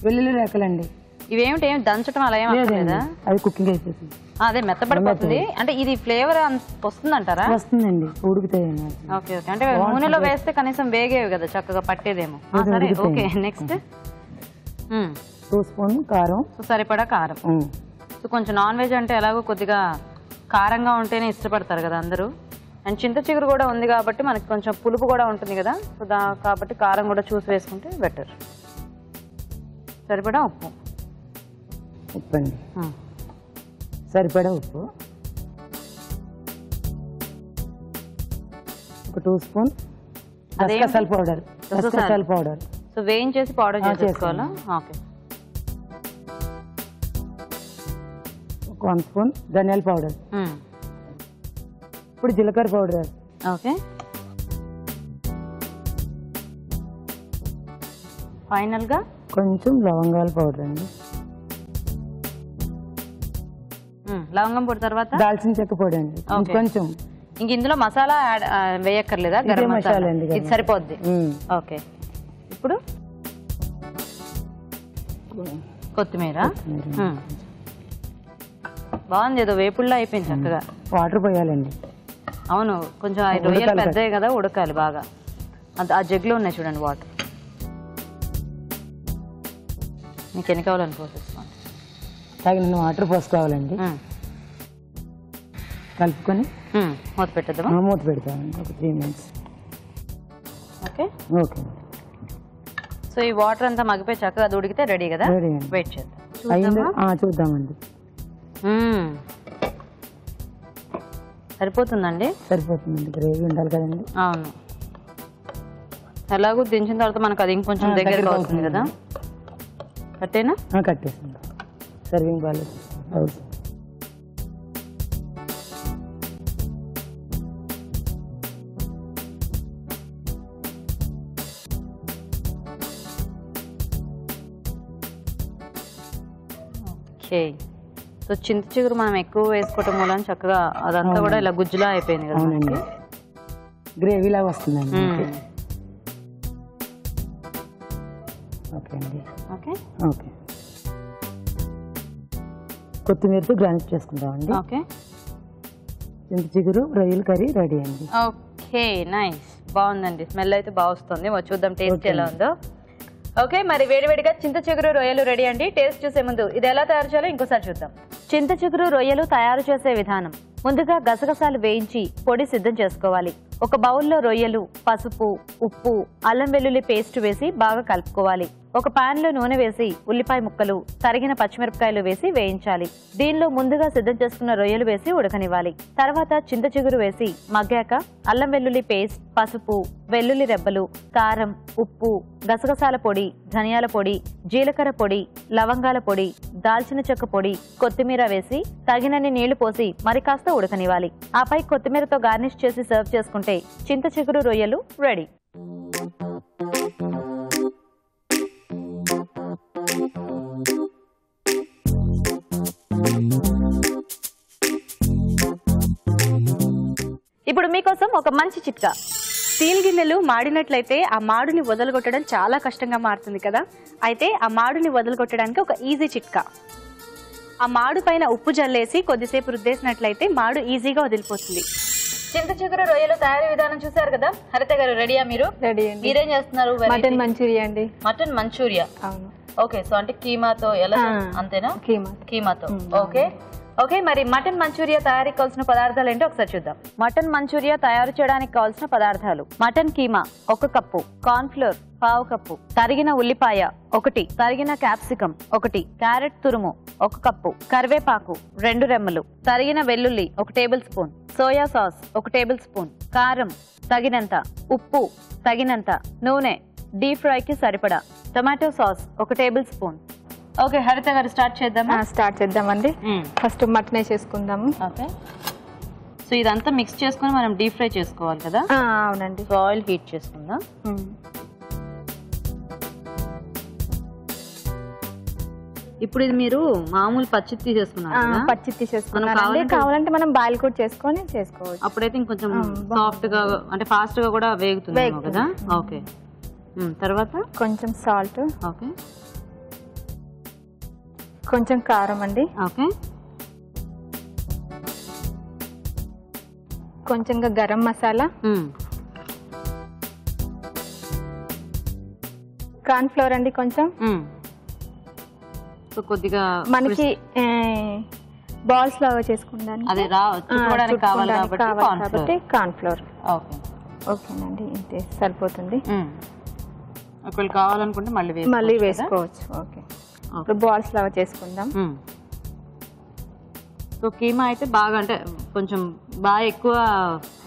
వెల్లుల్లి రేకలండి. ఇవేమిటి ఏమి దంచడం అలా ఏమి లేదా? అది కుకింగ్ అయిపోతుంది, అదే మెత్తపడిపోతుంది. అంటే ఇది ఫ్లేవర్ వస్తుంది అంటారా? వస్తుందండి, ఉడుకుతాయి. ఓకే ఓకే, అంటే నూనెలో వేస్తే కనీసం వేగేవి కదా, చక్కగా పట్టేదేమో. సరే ఓకే, నెక్స్ట్ 2 స్పూన్ కారం. సో సరిపడా కారం. సో కొంచెం నాన్ వెజ్ అంటే ఎలాగో కొద్దిగా కారంగా ఉంటేనే ఇష్టపడతారు కదా అందరూ. అండ్ చింత చిగురు కూడా ఉంది కాబట్టి మనకి కొంచెం పులుపు కూడా ఉంటుంది కదా, సో కాబట్టి కారం కూడా చూసి వేసుకుంటే బెటర్. సరిపడా ఉప్పు. ఉప్పు అండి, సరిపడా ఉప్పు. ఒక 2 స్పూన్ గసగసాల పౌడర్. గసగసాల పౌడర్ సో వేయించేసి పౌడర్ చేసుకోవాలా? ఓకే. 1 స్పూన్ ధనియాల పౌడర్. ఇప్పుడు జీలకర్ర పౌడర్. ఓకే, ఫైనల్ గా కొంచెం లవంగాల పౌడర్ అండి. లవంగం పొడి తర్వాత దాల్చిన చెక్క పొడి అండి కొంచెం. ఇంక ఇందులో మసాలా వేయక్కర్లేదా? గరం మసాలా అండి, ఇది సరిపోద్ది. ఓకే, ఇప్పుడు కొత్తిమీర. బాగుంది, ఏదో వేపుల్లో అయిపోయింది చక్కగా. వాటర్ పోయాలండి. అవును, కొంచెం రొయ్యలు పెద్దవి కదా, ఉడకాలి బాగా. ఆ జగ్లో ఉన్నాయి చూడండి వాటర్. మీకు ఎన్ని కావాలని పోసేసుకోండి. తగిన వాటర్ పోసుకోవాలండి. కలుపుకొని మూత పెట్టేద్దామా? మూత పెడతామండి ఒక 3 minutes. Okay okay. సో ఈ వాటర్ అంతా మగ్గిపోయి చక్కగా అది ఉడికితే రెడీ కదా, వెయిట్ చేద్దాం. చూద్దామండి. సరిపోతుందండి? సరిపోతుందండి, గ్రేవీ ఉండాలి కదండి. అవును, ఎలాగో దించిన తర్వాత మనకు అది ఇంకొంచెం దగ్గరగా అవుతుంది కదా. కట్టేనా? కట్టేసింది. Serving ball. ఓకే. సో చింత చిగురు మనం ఎక్కువ వేసుకోవటం వల్ల చక్కగా అదంతా కూడా ఇలా గుజ్జులా అయిపోయింది కదా, గ్రేవీ లాగా వస్తుందండి. ఓకే అండి. ఓకే ఓకే, కొత్తిమీరతో గార్నిష్ చేసుకుందామండి. ఓకే, చింత చిగురు రొయ్యల కర్రీ రెడీ అండి. ఓకే, నైస్, బాగుందండి. స్మెల్ అయితే బాగా వస్తుంది. చూద్దాం టేస్ట్ ఎలా ఉందో. ఓకే, మరి వేడివేడిగా చింత చిగురు రొయ్యలు రెడీ అండి. టేస్ట్ చూసే ముందు ఇది ఎలా తయారు చేయాలో ఇంకోసారి చూద్దాం. చింత చిగురు రొయ్యలు తయారు చేసే విధానం. ముందుగా గసగసాలు వేయించి పొడి సిద్ధం చేసుకోవాలి. ఒక బౌల్లో రొయ్యలు, పసుపు, ఉప్పు, అల్లం వెల్లుల్లి పేస్ట్ వేసి బాగా కలుపుకోవాలి. ఒక పాన్ లో నూనె వేసి ఉల్లిపాయ ముక్కలు, తరిగిన పచ్చిమిరపకాయలు వేసి వేయించాలి. దీనిలో ముందుగా సిద్ధం చేసుకున్న రొయ్యలు వేసి ఉడకనివ్వాలి. తర్వాత చింత చిగురు వేసి మగ్గాక అల్లం వెల్లుల్లి పేస్ట్, పసుపు, వెల్లుల్లి రెబ్బలు, కారం, ఉప్పు, గసగసాల పొడి, ధనియాల పొడి, జీలకర్ర పొడి, లవంగాల పొడి, దాల్చిన చెక్క పొడి, కొత్తిమీర వేసి తగినన్ని నీళ్లు పోసి మరి కాస్త ఉడకనివ్వాలి. ఆపై కొత్తిమీరతో గార్నిష్ చేసి సర్వ్ చేసుకుంటే చింత చిగురు రొయ్యలు రెడీ. కోసం ఒక మంచి చిట్కా. స్టీల్ గిన్నెలు మాడినట్లయితే ఆ మాడుని వదలగొట్టడం చాలా కష్టంగా మారుతుంది కదా. అయితే ఆ మాడుని వదలగొట్టడానికి ఒక ఈజీ చిట్కా. ఆ మాడు పైన ఉప్పు జల్లేసి కొద్దిసేపు రుద్దేసినట్లయితే మాడు ఈజీగా వదిలిపోతుంది. చింత చిగురు రొయ్యలు తయారీ విధానం చూసారు కదా. హరిత గారు రెడీయా? మీరు రెడీ అండి. మీరేం చేస్తున్నారు? మటన్ మంచూరియా అండి. Mutton manchuria. అవును. ఓకే, సో అంటే కీమాతో ఎలా? అంతేనా? కీమాతో. ఓకే ఓకే, మరి మటన్ మంచూరియా తయారీకి కావాల్సిన పదార్థాలు ఏంటో ఒకసారి చూద్దాం. మటన్ మంచూరియా తయారు చేయడానికి కావాల్సిన పదార్థాలు: mutton keema 1 cup, corn flour 1/2 cup, తరిగిన ఉల్లిపాయ 1, తరిగిన క్యాప్సికం 1, క్యారెట్ తురుము 1 కప్పు, కరివేపాకు 2 రెమ్మలు, తరిగిన వెల్లుల్లి 1 table spoon, soya sauce 1 table spoon, కారం తగినంత, ఉప్పు తగినంత, నూనె డీప్ ఫ్రైకి సరిపడా, tomato sauce 1 table spoon. Okay హరిత గారు, స్టార్ట్ చేద్దామా? స్టార్ట్ చేద్దామండి. ఫస్ట్ మటన్ వేసేసుకుందాము. ఓకే, సో ఇదంతా మిక్స్ చేసుకుని మనం డీప్ ఫ్రై చేసుకోవాలి కదా. అవునండి. ఆయిల్ హీట్ చేసుకుందాం. ఇప్పుడు ఇది మీరు మామూలు పచ్చి తీసేసుకున్నారు. పచ్చి తీసేసుకున్నాం. కావాలంటే మనం బాయిల్ కూడా చేసుకొని చేసుకోవచ్చు. అప్పుడైతే ఇంకొంచెం సాఫ్ట్ గా అంటే ఫాస్ట్ గా కూడా వేగుతుంది కదా. ఓకే, తర్వాత కొంచెం సాల్ట్. ఓకే, కొంచెం కారం అండి. ఓకే, కొంచెం గరం మసాలా, కార్న్ ఫ్లోర్ అండి కొంచెం. కొద్దిగా మనకి బాల్స్ లాగా చేసుకుంటాను. అదే కాబట్టి కార్న్ ఫ్లోర్. ఓకే, ఓకేనండి, ఇంతే సరిపోతుంది. ఒకవేళ కావాలనుకుంటే మళ్ళీ వేసుకోవచ్చు. ఓకే, ఇప్పుడు బాల్స్ లాగా చేసుకుందాం. సో కీమా అయితే బాగా అంటే కొంచెం బాగా ఎక్కువ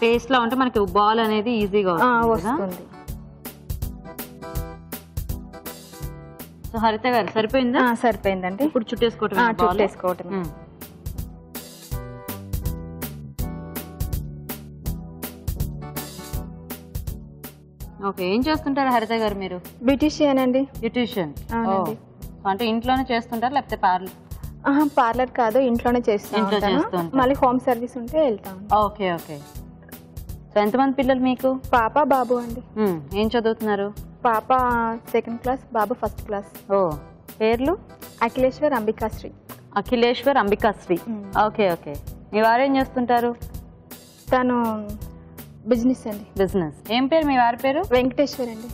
పేస్ట్ లా ఉంటే మనకి బాల్ అనేది ఈజీగా వస్తుంది. సో హరిత గారు, సరిపోయిందా? సరిపోయిందండి. ఇప్పుడు చుట్టేసుకోవటం. ఓకే, ఏం చేస్తుంటారు హరిత గారు మీరు? బ్యూటిషియన్ అండి. బ్యూటిషియన్ అంటే ఇంట్లోనే చేస్తుంటారు లేకపోతే పార్లర్? పార్లర్ కాదు, ఇంట్లోనే చేస్తాను. మళ్ళీ హోమ్ సర్వీస్ ఉంటే వెళ్తాం. Okay okay. సో ఎంతమంది పిల్లలు మీకు? పాప బాబు అండి. ఏం చదువుతున్నారు? పాప 2nd క్లాస్, బాబు 1st క్లాస్. పేర్లు? అఖిలేశ్వర్ అంబికాశ్రీ. అఖిలేశ్వర్ అంబికాశ్రీ. Okay okay. మీ వారు ఏం చేస్తుంటారు? తను బిజినెస్ అండి. బిజినెస్. ఏం పేరు మీ వారి పేరు? వెంకటేశ్వర్ అండి.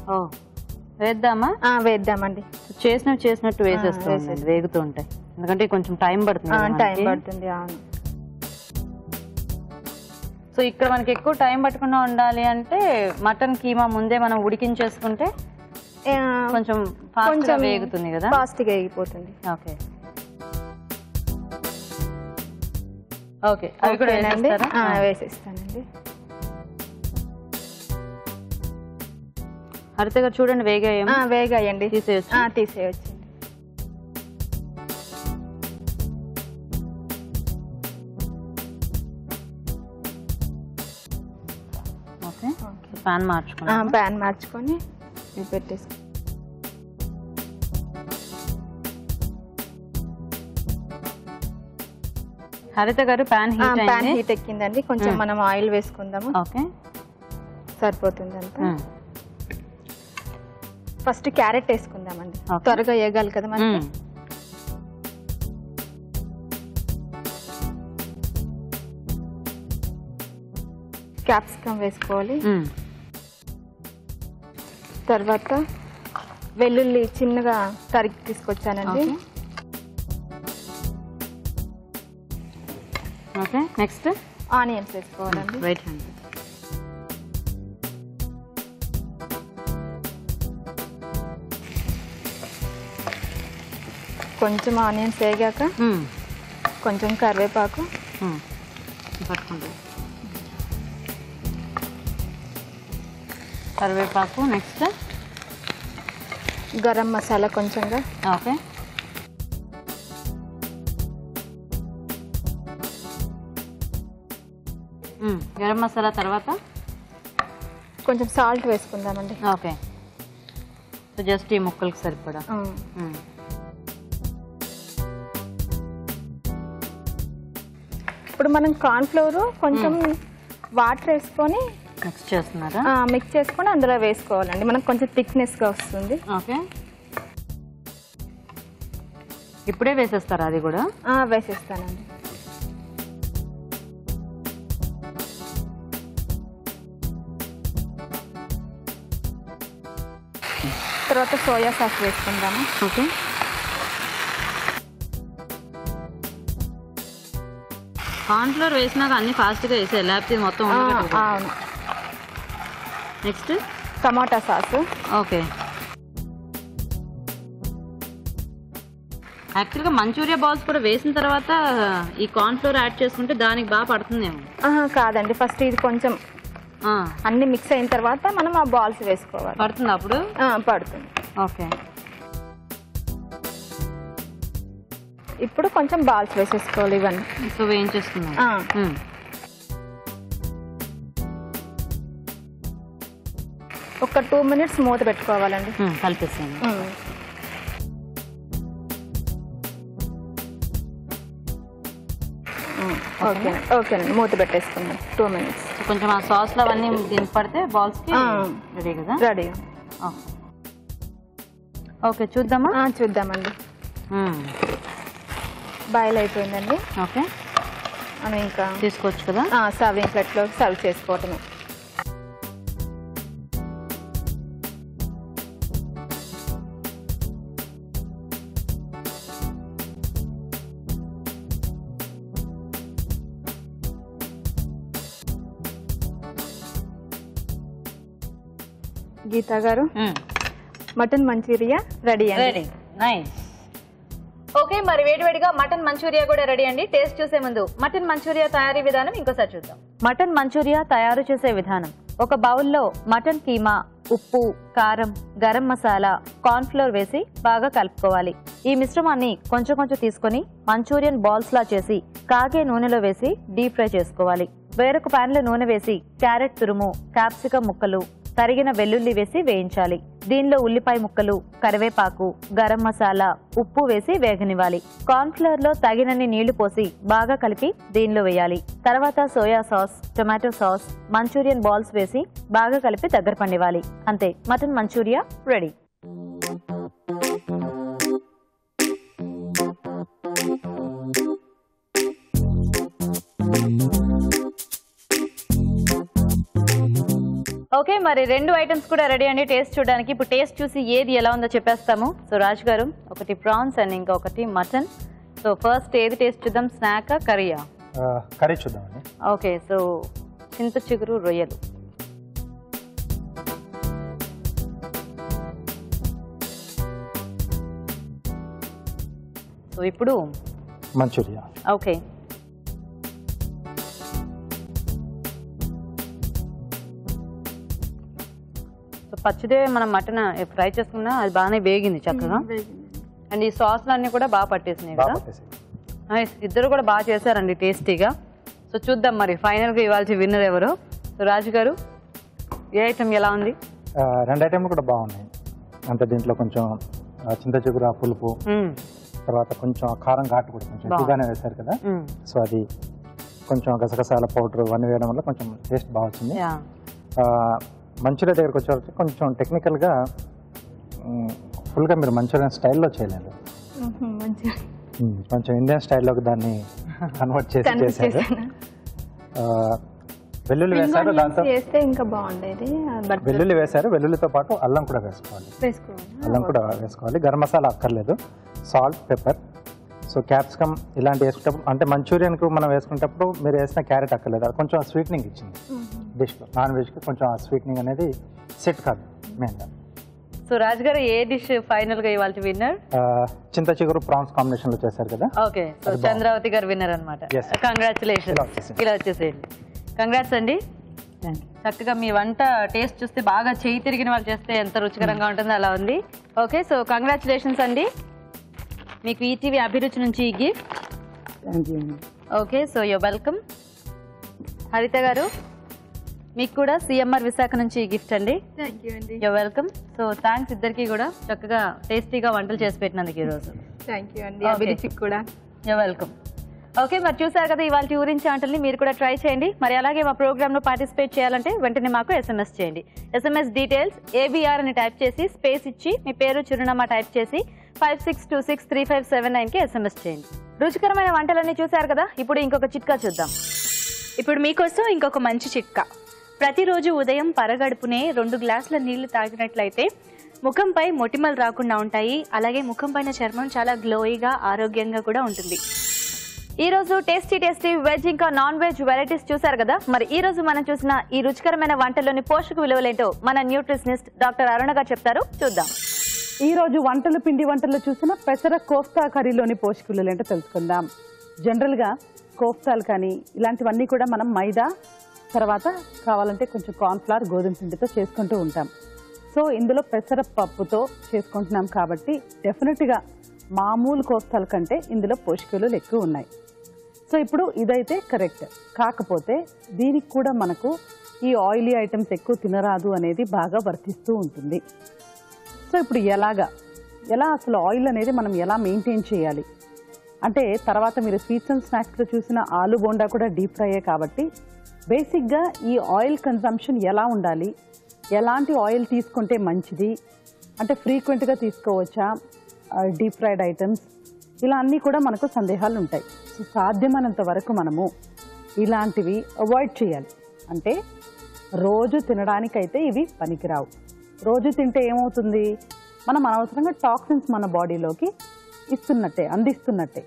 వేద్దామా? వేద్దామండి. చేసినట్టు వేసేస్తుంది, వేగుతూ ఉంటాయి. ఎందుకంటే కొంచెం టైం పడుతుంది. అవును. సో ఇక్కడ మనకి ఎక్కువ టైం పట్టకుండా ఉండాలి అంటే మటన్ కీమా ముందే మనం ఉడికించేసుకుంటే కొంచెం ఫాస్ట్గా వేగుతుంది కదా. ఫాస్ట్గా వేగిపోతుంది. ఓకే ఓకే, అవి కూడా వేసేస్తానండి. హరిత గారు చూడండి, వేగాయండి. తీసేయచ్చు. ప్యాన్ మార్చుకొని పెట్టేసుకో. హరిత గారు, ప్యాన్ హీట్ ఎక్కిందండి. కొంచెం మనం ఆయిల్ వేసుకుందాము. ఓకే, సరిపోతుంది అంతా. ఫస్ట్ క్యారెట్ వేసుకుందామండి, త్వరగా వేగాలి కదా మనకి. క్యాప్సికం వేసుకోవాలి. తర్వాత వెల్లుల్లి చిన్నగా తరిగి తీసుకొచ్చానండి. ఓకే, నెక్స్ట్ ఆనియన్స్ వేసుకోవాలండి. Right hand. కొంచెం ఆనియన్స్ వేగాక కొంచెం కరివేపాకు పట్టుకుంటుంది. కరివేపాకు. నెక్స్ట్ గరం మసాలా కొంచెంగా. ఓకే, గరం మసాలా తర్వాత కొంచెం సాల్ట్ వేసుకుందామండి. ఓకే, సో జస్ట్ ఈ ముక్కలకు సరిపడా. ఇప్పుడు మనం కార్న్ ఫ్లోర్ కొంచెం వాటర్ వేసుకొని మిక్స్ చేస్తున్నారా? మిక్స్ చేసుకొని అందులో వేసుకోవాలండి, మనకు కొంచెం థిక్నెస్గా వస్తుంది. ఓకే, ఇప్పుడే వేసేస్తారా అది కూడా? వేసేస్తానండి. తర్వాత సోయా సాస్ వేసుకుందాము. ఓకే, కార్న్ఫ్లోర్ వేసినాక అన్ని ఫాస్ట్గా వేసేయాలి, లేకపోతే మొత్తం అవును. నెక్స్ట్ టమాటా సాస్. ఓకే, యాక్చువల్గా మంచూరియా బాల్స్ కూడా వేసిన తర్వాత ఈ కార్న్ఫ్లోర్ యాడ్ చేసుకుంటే దానికి బాగా పడుతుందేమో. కాదండి, ఫస్ట్ ఇది కొంచెం అన్ని మిక్స్ అయిన తర్వాత మనం ఆ బాల్స్ వేసుకోవాలి. పడుతుంది అప్పుడు? పడుతుంది. ఓకే, ఇప్పుడు కొంచెం బాల్స్ వేసేసుకోవాలి ఇవన్నీ. సో వేయించేసుకున్నాం. ఒక 2 minutes మూత పెట్టుకోవాలండి. కలిపేసాను. ఓకేనండి, మూత పెట్టేసుకుందాం 2 minutes. కొంచెం ఆ సాస్లో అవన్నీ దీనికి పడితే బాల్స్కి రెడీ కదా? రెడీ. ఓకే, చూద్దామా? చూద్దామండి. బాయిల్ అయిపోయిందండి. ఓకే, మనం ఇంకా తీసుకోవచ్చు కదా? సర్వింగ్ ప్లేట్లో సర్వ్ చేసుకోవటమే. గీతా గారు, మటన్ మంచూరియా రెడీ అండి. Ready, nice. ఓకే, మరి వేడివేడిగా మటన్ మంచూరియా కూడా రెడీ అండి. టేస్ట్ చూసే ముందు మటన్ మంచూరియా తయారీ విధానం ఇంకోసారి చూద్దాం. మటన్ మంచూరియా తయారు చేసే విధానం: ఒక బౌల్లో మటన్ కీమా, ఉప్పు, కారం, గరం మసాలా, కార్న్ఫ్లోర్ వేసి బాగా కలుపుకోవాలి. ఈ మిశ్రమాన్ని కొంచెం కొంచెం తీసుకొని మంచూరియన్ బాల్స్ లా చేసి కాగే నూనెలో వేసి డీప్ ఫ్రై చేసుకోవాలి. వేరొక పాన్ లో నూనె వేసి క్యారెట్ తురుము, క్యాప్సికం ముక్కలు, తరిగిన వెల్లుల్లి వేసి వేయించాలి. దీనిలో ఉల్లిపాయ ముక్కలు, కరివేపాకు, గరం మసాలా, ఉప్పు వేసి వేగనివ్వాలి. కార్న్ఫ్లోర్ లో తగినన్ని నీళ్లు పోసి బాగా కలిపి దీనిలో వేయాలి. తర్వాత soya sauce, tomato sauce, Manchurian balls వేసి బాగా కలిపి దగ్గర పండివ్వాలి. అంతే, మటన్ మంచూరియా రెడీ. ఓకే, మరి 2 ఐటమ్స్ కూడా రెడీ అండి టేస్ట్ చూడడానికి. ఇప్పుడు టేస్ట్ చూసి ఏది ఎలా ఉందో చెప్పేస్తాము. సో రాజ్ గారు, ఒకటి ప్రాన్స్ అండ్ ఇంకొకటి మటన్. సో ఫస్ట్ ఏది టేస్ట్ చూద్దాం, స్నాకా కర్రీయా? కర్రీ చూద్దామండి. ఓకే, సో చింత చిగురు రొయ్యలు. సో ఇప్పుడు మంచూరియా. ఓకే, పచ్చిదే మనం మటన్ ఫ్రై చేసుకున్నా అది బాగానే వేగింది చక్కగా. అండ్ ఈ సాస్లు అన్నీ కూడా బాగా పట్టేసినాయి కదా. ఇద్దరు కూడా బాగా చేశారండి టేస్టీగా. సో చూద్దాం మరి ఫైనల్గా ఇవాళ విన్నర్ ఎవరు. సో రాజు గారు, ఏ ఐటమ్ ఎలా ఉంది? 2 ఐటమ్లు కూడా బాగున్నాయి. అంటే దీంట్లో కొంచెం చింత చిగురు పులుపు, తర్వాత కొంచెం కారం ఘాటు కూడా కొంచెం ఎక్కువగానే వేశారు కదా. సో అది కొంచెం గసగసాల పౌడర్ ఇవన్నీ వేయడం వల్ల కొంచెం టేస్ట్ బాగా వచ్చింది. మంచూరియా దగ్గరకు వచ్చేసరికి కొంచెం టెక్నికల్గా ఫుల్గా మీరు మంచూరియన్ స్టైల్లో చేయలేదు, కొంచెం ఇండియన్ స్టైల్లోకి దాన్ని కన్వర్ట్ చేసి చేశారు. వెల్లుల్లి వేశారు, దాంతో ఇంకా బాగుండేది. వెల్లుల్లి వేశారు, వెల్లుల్లితో పాటు అల్లం కూడా వేసుకోవాలి. అల్లం కూడా వేసుకోవాలి. గరం మసాలా అక్కర్లేదు, సాల్ట్, పెప్పర్. సో క్యాప్సికమ్ ఇలాంటి వేసుకునేటప్పుడు, అంటే మంచూరియన్కు మనం వేసుకునేటప్పుడు మీరు వేసిన క్యారెట్ అక్కర్లేదు, అది కొంచెం స్వీట్నింగ్ ఇచ్చింది డిష్లో. నాన్ వెజ్కి కొంచెం ఆ స్వీట్నింగ్ అనేది సెట్ కాదు మెయిన్గా. సో రాజ్ గారు, ఏ డిష్ ఫైనల్గా ఇవాళ విన్నర్? చింత చిగురు ప్రాన్స్ కాంబినేషన్లో చేశారు కదా. ఓకే, సో చంద్రావతి గారు విన్నర్ అనమాట. కంగ్రాచులేషన్. ఇలా వచ్చేసేయండి. కంగ్రాట్స్ అండి. చక్కగా మీ వంట టేస్ట్ చూస్తే బాగా చేయి తిరిగిన వాళ్ళు చేస్తే ఎంత రుచికరంగా ఉంటుందో అలా ఉంది. ఓకే, సో కంగ్రాచులేషన్స్ అండి. మీకు ఈటీవీ అభిరుచి నుంచి ఈ gift. Okay, so you welcome. హరిత గారు, మీకు కూడా సిఎంఆర్ విశాఖ నుంచి ఈ గిఫ్ట్ అండి. You welcome. సో థ్యాంక్స్ ఇద్దరికి కూడా, చక్కగా టేస్టీగా వంటలు చేసి పెట్టినందుకు ఈరోజు. థ్యాంక్ యూ అండి. అభిరుచికి కూడా యూ వెల్కమ్. ఓకే, మరి చూసారు కదా ఇవాళ ఊరించే వంటల్ని. మీరు కూడా ట్రై చేయండి. మరి అలాగే మా ప్రోగ్రామ్ లో పార్టిసిపేట్ చేయాలంటే వెంటనే మాకు SMS చేయండి. SMS డీటెయిల్స్ ABR అని టైప్ చేసి స్పేస్ ఇచ్చి మీ పేరు చిరునామా టైప్ చేసి 56263579 కి SMS చేయండి. రుచికరమైన వంటలన్నీ చూసారు కదా, ఇప్పుడు ఇంకొక చిట్కా చూద్దాం. ఇప్పుడు మీకోసం ఇంకొక మంచి చిట్కా. ప్రతిరోజు ఉదయం పరగడుపునే 2 గ్లాసుల నీళ్లు తాగినట్లయితే ముఖంపై మొటిమలు రాకుండా ఉంటాయి. అలాగే ముఖం పైన చర్మం చాలా గ్లోయిగా ఆరోగ్యంగా కూడా ఉంటుంది. ఈ రోజు టేస్టీ వెజ్ ఇంకా నాన్ వెజ్ వెరైటీస్ చూసారు కదా. మరి ఈ రోజు మనం చూసిన ఈ రుచికరమైన వంటల్లోని పోషక విలువలేంటో మన న్యూట్రిషనిస్ట్ డాక్టర్ అరుణ గారు చెప్తారు, చూద్దాం. ఈ రోజు పిండి వంటల్లో చూసిన పెసర కోఫ్తా కర్రీలోని పోషక విలువలు ఏంటో తెలుసుకుందాం. జనరల్ గా కోఫ్తాలు కానీ ఇలాంటివన్నీ కూడా మనం మైదా తర్వాత కావాలంటే కొంచెం కార్న్ఫ్లవర్ గోధుమ పిండితో చేసుకుంటూ ఉంటాం. సో ఇందులో పెసర పప్పుతో చేసుకుంటున్నాం కాబట్టి డెఫినెట్ గా మామూలు కోఫ్తాల కంటే ఇందులో పోషక విలువలు ఎక్కువ ఉన్నాయి. సో ఇప్పుడు ఇదైతే కరెక్ట్. కాకపోతే దీనికి కూడా మనకు ఈ ఆయిలీ ఐటమ్స్ ఎక్కువ తినరాదు అనేది బాగా వర్తిస్తూ ఉంటుంది. సో ఇప్పుడు ఎలా అసలు ఆయిల్ అనేది మనం ఎలా మెయింటైన్ చేయాలి అంటే, తర్వాత మీరు స్వీట్స్ అండ్ స్నాక్స్లో చూసిన ఆలు బోండా కూడా డీప్ ఫ్రైయే కాబట్టి బేసిక్గా ఈ ఆయిల్ కన్సంప్షన్ ఎలా ఉండాలి, ఎలాంటి ఆయిల్ తీసుకుంటే మంచిది అంటే ఫ్రీక్వెంట్గా తీసుకోవచ్చా డీప్ ఫ్రైడ్ ఐటమ్స్, ఇలా అన్నీ కూడా మనకు సందేహాలు ఉంటాయి. సో సాధ్యమైనంత వరకు మనము ఇలాంటివి అవాయిడ్ చేయాలి. అంటే రోజు తినడానికైతే ఇవి పనికిరావు. రోజు తింటే ఏమవుతుంది, మనం అనవసరంగా టాక్సిన్స్ మన బాడీలోకి అందిస్తున్నట్టే.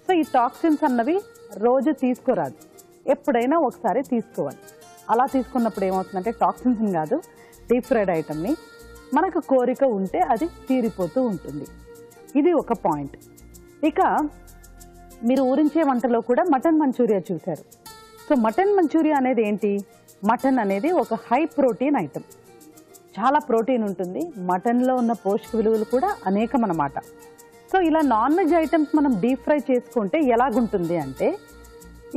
సో ఈ టాక్సిన్స్ అన్నవి రోజు తీసుకోరాదు, ఎప్పుడైనా ఒకసారి తీసుకోవాలి. అలా తీసుకున్నప్పుడు ఏమవుతుందంటే టాక్సిన్స్ కాదు, డీప్ ఫ్రైడ్ ఐటమ్ని మనకు కోరిక ఉంటే అది తీరిపోతూ ఉంటుంది. ఇది ఒక పాయింట్. ఇక మీరు ఊరించే వంటలో కూడా మటన్ మంచూరియా చూశారు. సో మటన్ మంచూరియా అనేది ఏంటి, మటన్ అనేది ఒక హై ప్రోటీన్ ఐటమ్, చాలా ప్రోటీన్ ఉంటుంది. మటన్లో ఉన్న పోషక విలువలు కూడా అనేకం అన్నమాట. సో ఇలా నాన్ వెజ్ ఐటమ్స్ మనం డీప్ ఫ్రై చేసుకుంటే ఎలాగుంటుంది అంటే,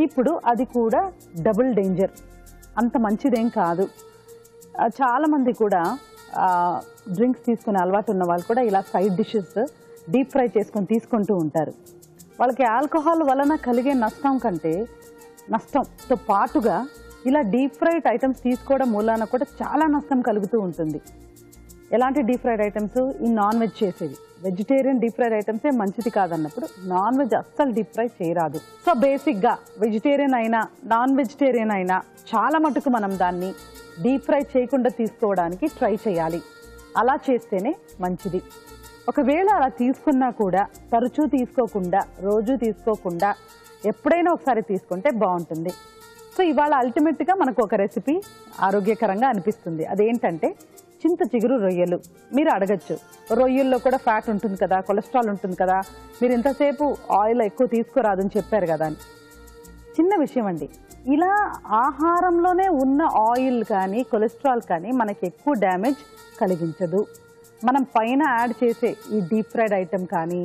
ఇప్పుడు అది కూడా డబుల్ డేంజర్, అంత మంచిదేం కాదు. చాలామంది కూడా డ్రింక్స్ తీసుకునే అలవాటు ఉన్న వాళ్ళు కూడా ఇలా సైడ్ డిషెస్ డీప్ ఫ్రై చేసుకొని తీసుకుంటూ ఉంటారు. వాళ్ళకి ఆల్కహాల్ వలన కలిగే నష్టంతో పాటుగా ఇలా డీప్ ఫ్రైడ్ ఐటమ్స్ తీసుకోవడం మూలాన కూడా చాలా నష్టం కలుగుతూ ఉంటుంది. ఎలాంటి డీప్ ఫ్రైడ్ ఐటమ్స్, ఈ నాన్ వెజ్ చేసేవి. వెజిటేరియన్ డీప్ ఫ్రైడ్ ఐటమ్సే మంచిది కాదన్నప్పుడు నాన్ వెజ్ అస్సలు డీప్ ఫ్రై చేయరాదు. సో బేసిక్గా వెజిటేరియన్ అయినా నాన్ వెజిటేరియన్ అయినా చాలా మటుకు మనం దాన్ని డీప్ ఫ్రై చేయకుండా తీసుకోవడానికి ట్రై చేయాలి. అలా చేస్తేనే మంచిది. ఒకవేళ అలా తీసుకున్నా కూడా తరచూ తీసుకోకుండా, రోజు తీసుకోకుండా ఎప్పుడైనా ఒకసారి తీసుకుంటే బాగుంటుంది. సో ఇవాళ అల్టిమేట్గా మనకు ఒక రెసిపీ ఆరోగ్యకరంగా అనిపిస్తుంది. అదేంటంటే చింత చిగురు రొయ్యలు. మీరు అడగచ్చు, రొయ్యల్లో కూడా ఫ్యాట్ ఉంటుంది కదా, కొలెస్ట్రాల్ ఉంటుంది కదా, మీరు ఇంతసేపు ఆయిల్ ఎక్కువ తీసుకోరాదని చెప్పారు కదా అని. చిన్న విషయం అండి, ఇలా ఆహారంలోనే ఉన్న ఆయిల్ కానీ కొలెస్ట్రాల్ కానీ మనకి ఎక్కువ డ్యామేజ్ కలిగించదు. మనం పైన యాడ్ చేసే ఈ డీప్ ఫ్రైడ్ ఐటమ్ కానీ,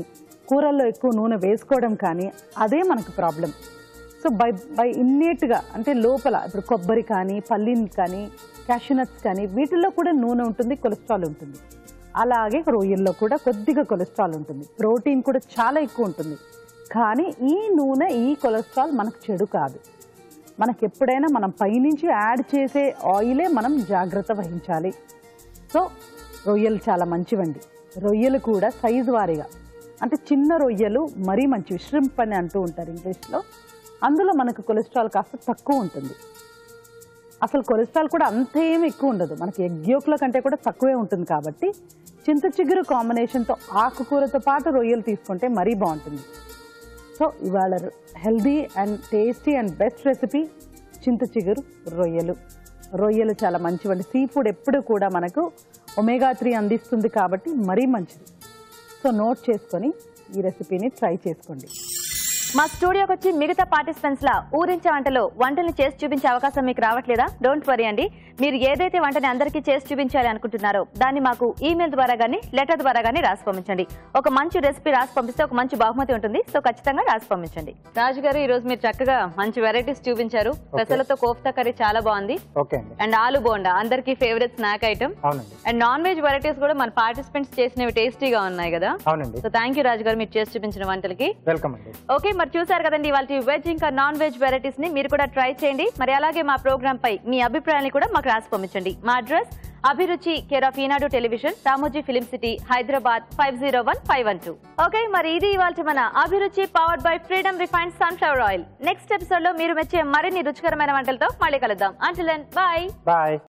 కూరల్లో ఎక్కువ నూనె వేసుకోవడం కానీ అదే మనకు ప్రాబ్లం. సో బై ఇన్నేట్గా అంటే లోపల ఇప్పుడు కొబ్బరి కానీ, పల్లీలు కానీ, క్యాష్యూనట్స్ కానీ వీటిల్లో కూడా నూనె ఉంటుంది, కొలెస్ట్రాల్ ఉంటుంది. అలాగే రొయ్యల్లో కూడా కొద్దిగా కొలెస్ట్రాల్ ఉంటుంది, ప్రోటీన్ కూడా చాలా ఎక్కువ ఉంటుంది. కానీ ఈ నూనె, ఈ కొలెస్ట్రాల్ మనకు చెడు కాదు. మనకు ఎప్పుడైనా మనం పైనుంచి యాడ్ చేసే ఆయిలే మనం జాగ్రత్త వహించాలి. సో రొయ్యలు చాలా మంచివండి. రొయ్యలు కూడా సైజు వారీగా, అంటే చిన్న రొయ్యలు మరీ మంచివి, ష్రింప్ అని అంటూ ఉంటారు ఇంగ్లీష్లో. అందులో మనకు కొలెస్ట్రాల్ కాస్త తక్కువ ఉంటుంది. అసలు కొలెస్ట్రాల్ కూడా అంతేమీ ఎక్కువ ఉండదు, మనకి ఎగ్ యolk కంటే కూడా తక్కువే ఉంటుంది. కాబట్టి చింత చిగురు కాంబినేషన్తో ఆకుకూరతో పాటు రొయ్యలు తీసుకుంటే మరీ బాగుంటుంది. సో ఇవాళ healthy and tasty and best recipe చింత చిగురు రొయ్యలు. రొయ్యలు చాలా మంచివండి. సీ ఫుడ్ ఎప్పుడు కూడా మనకు ఒమేగా 3 అందిస్తుంది కాబట్టి మరీ మంచిది. సో నోట్ చేసుకొని ఈ రెసిపీని ట్రై చేసుకోండి. మా స్టూడియోకి వచ్చి మిగతా పార్టిసిపెంట్స్ లా ఊరించే వంటలు చేసి చూపించే అవకాశం మీకు రావట్లేదా? డోంట్ వరీ అండి, మీరు ఏదైతే వంటని అందరికీ చేసి చూపించాలి అనుకుంటున్నారో దాన్ని మాకు ఈమెయిల్ ద్వారా గానీ లెటర్ ద్వారా గానీ రాసి పంపించండి. ఒక మంచి రెసిపీ రాసి పంపిస్తే ఒక మంచి బహుమతి ఉంటుంది. సో ఖచ్చితంగా రాసి పంపించండి. రాజు గారు, ఈ రోజు మీరు చక్కగా మంచి వెరైటీస్ చూపించారు. పెసలతో కోఫ్తా కర్రీ చాలా బాగుంది. అండ్ ఆలు బోండా అందరికీ favourite snack item. And non veg varieties కూడా మన పార్టిసిపెంట్స్ చేసినవి టేస్టీగా ఉన్నాయి కదా. సో థ్యాంక్ యూ రాజు గారు, మీరు చేసి చూపించిన వంటలకి. ఓకే, మరి చూసారు కదండి వాళ్ళ వెజ్ ఇంకా నాన్ వెజ్ వెరైటీస్ ని. మీరు కూడా ట్రై చేయండి. మరి అలాగే మా ప్రోగ్రామ్ పై మీ అభిప్రాయాన్ని కూడా మాకు రాసి పంపించండి. మా address Abhiruchi, care of Eenadu television, Ramoji film city, Hyderabad 501512. Okay, మరి ఇది ఇవాళ మన Abhiruchi powered by freedom refined sunflower oil. Next episode లో మీరు మెచ్చే మరిన్ని రుచికరమైన వంటలతో మళ్ళీ కలుద్దాం. Until then, by.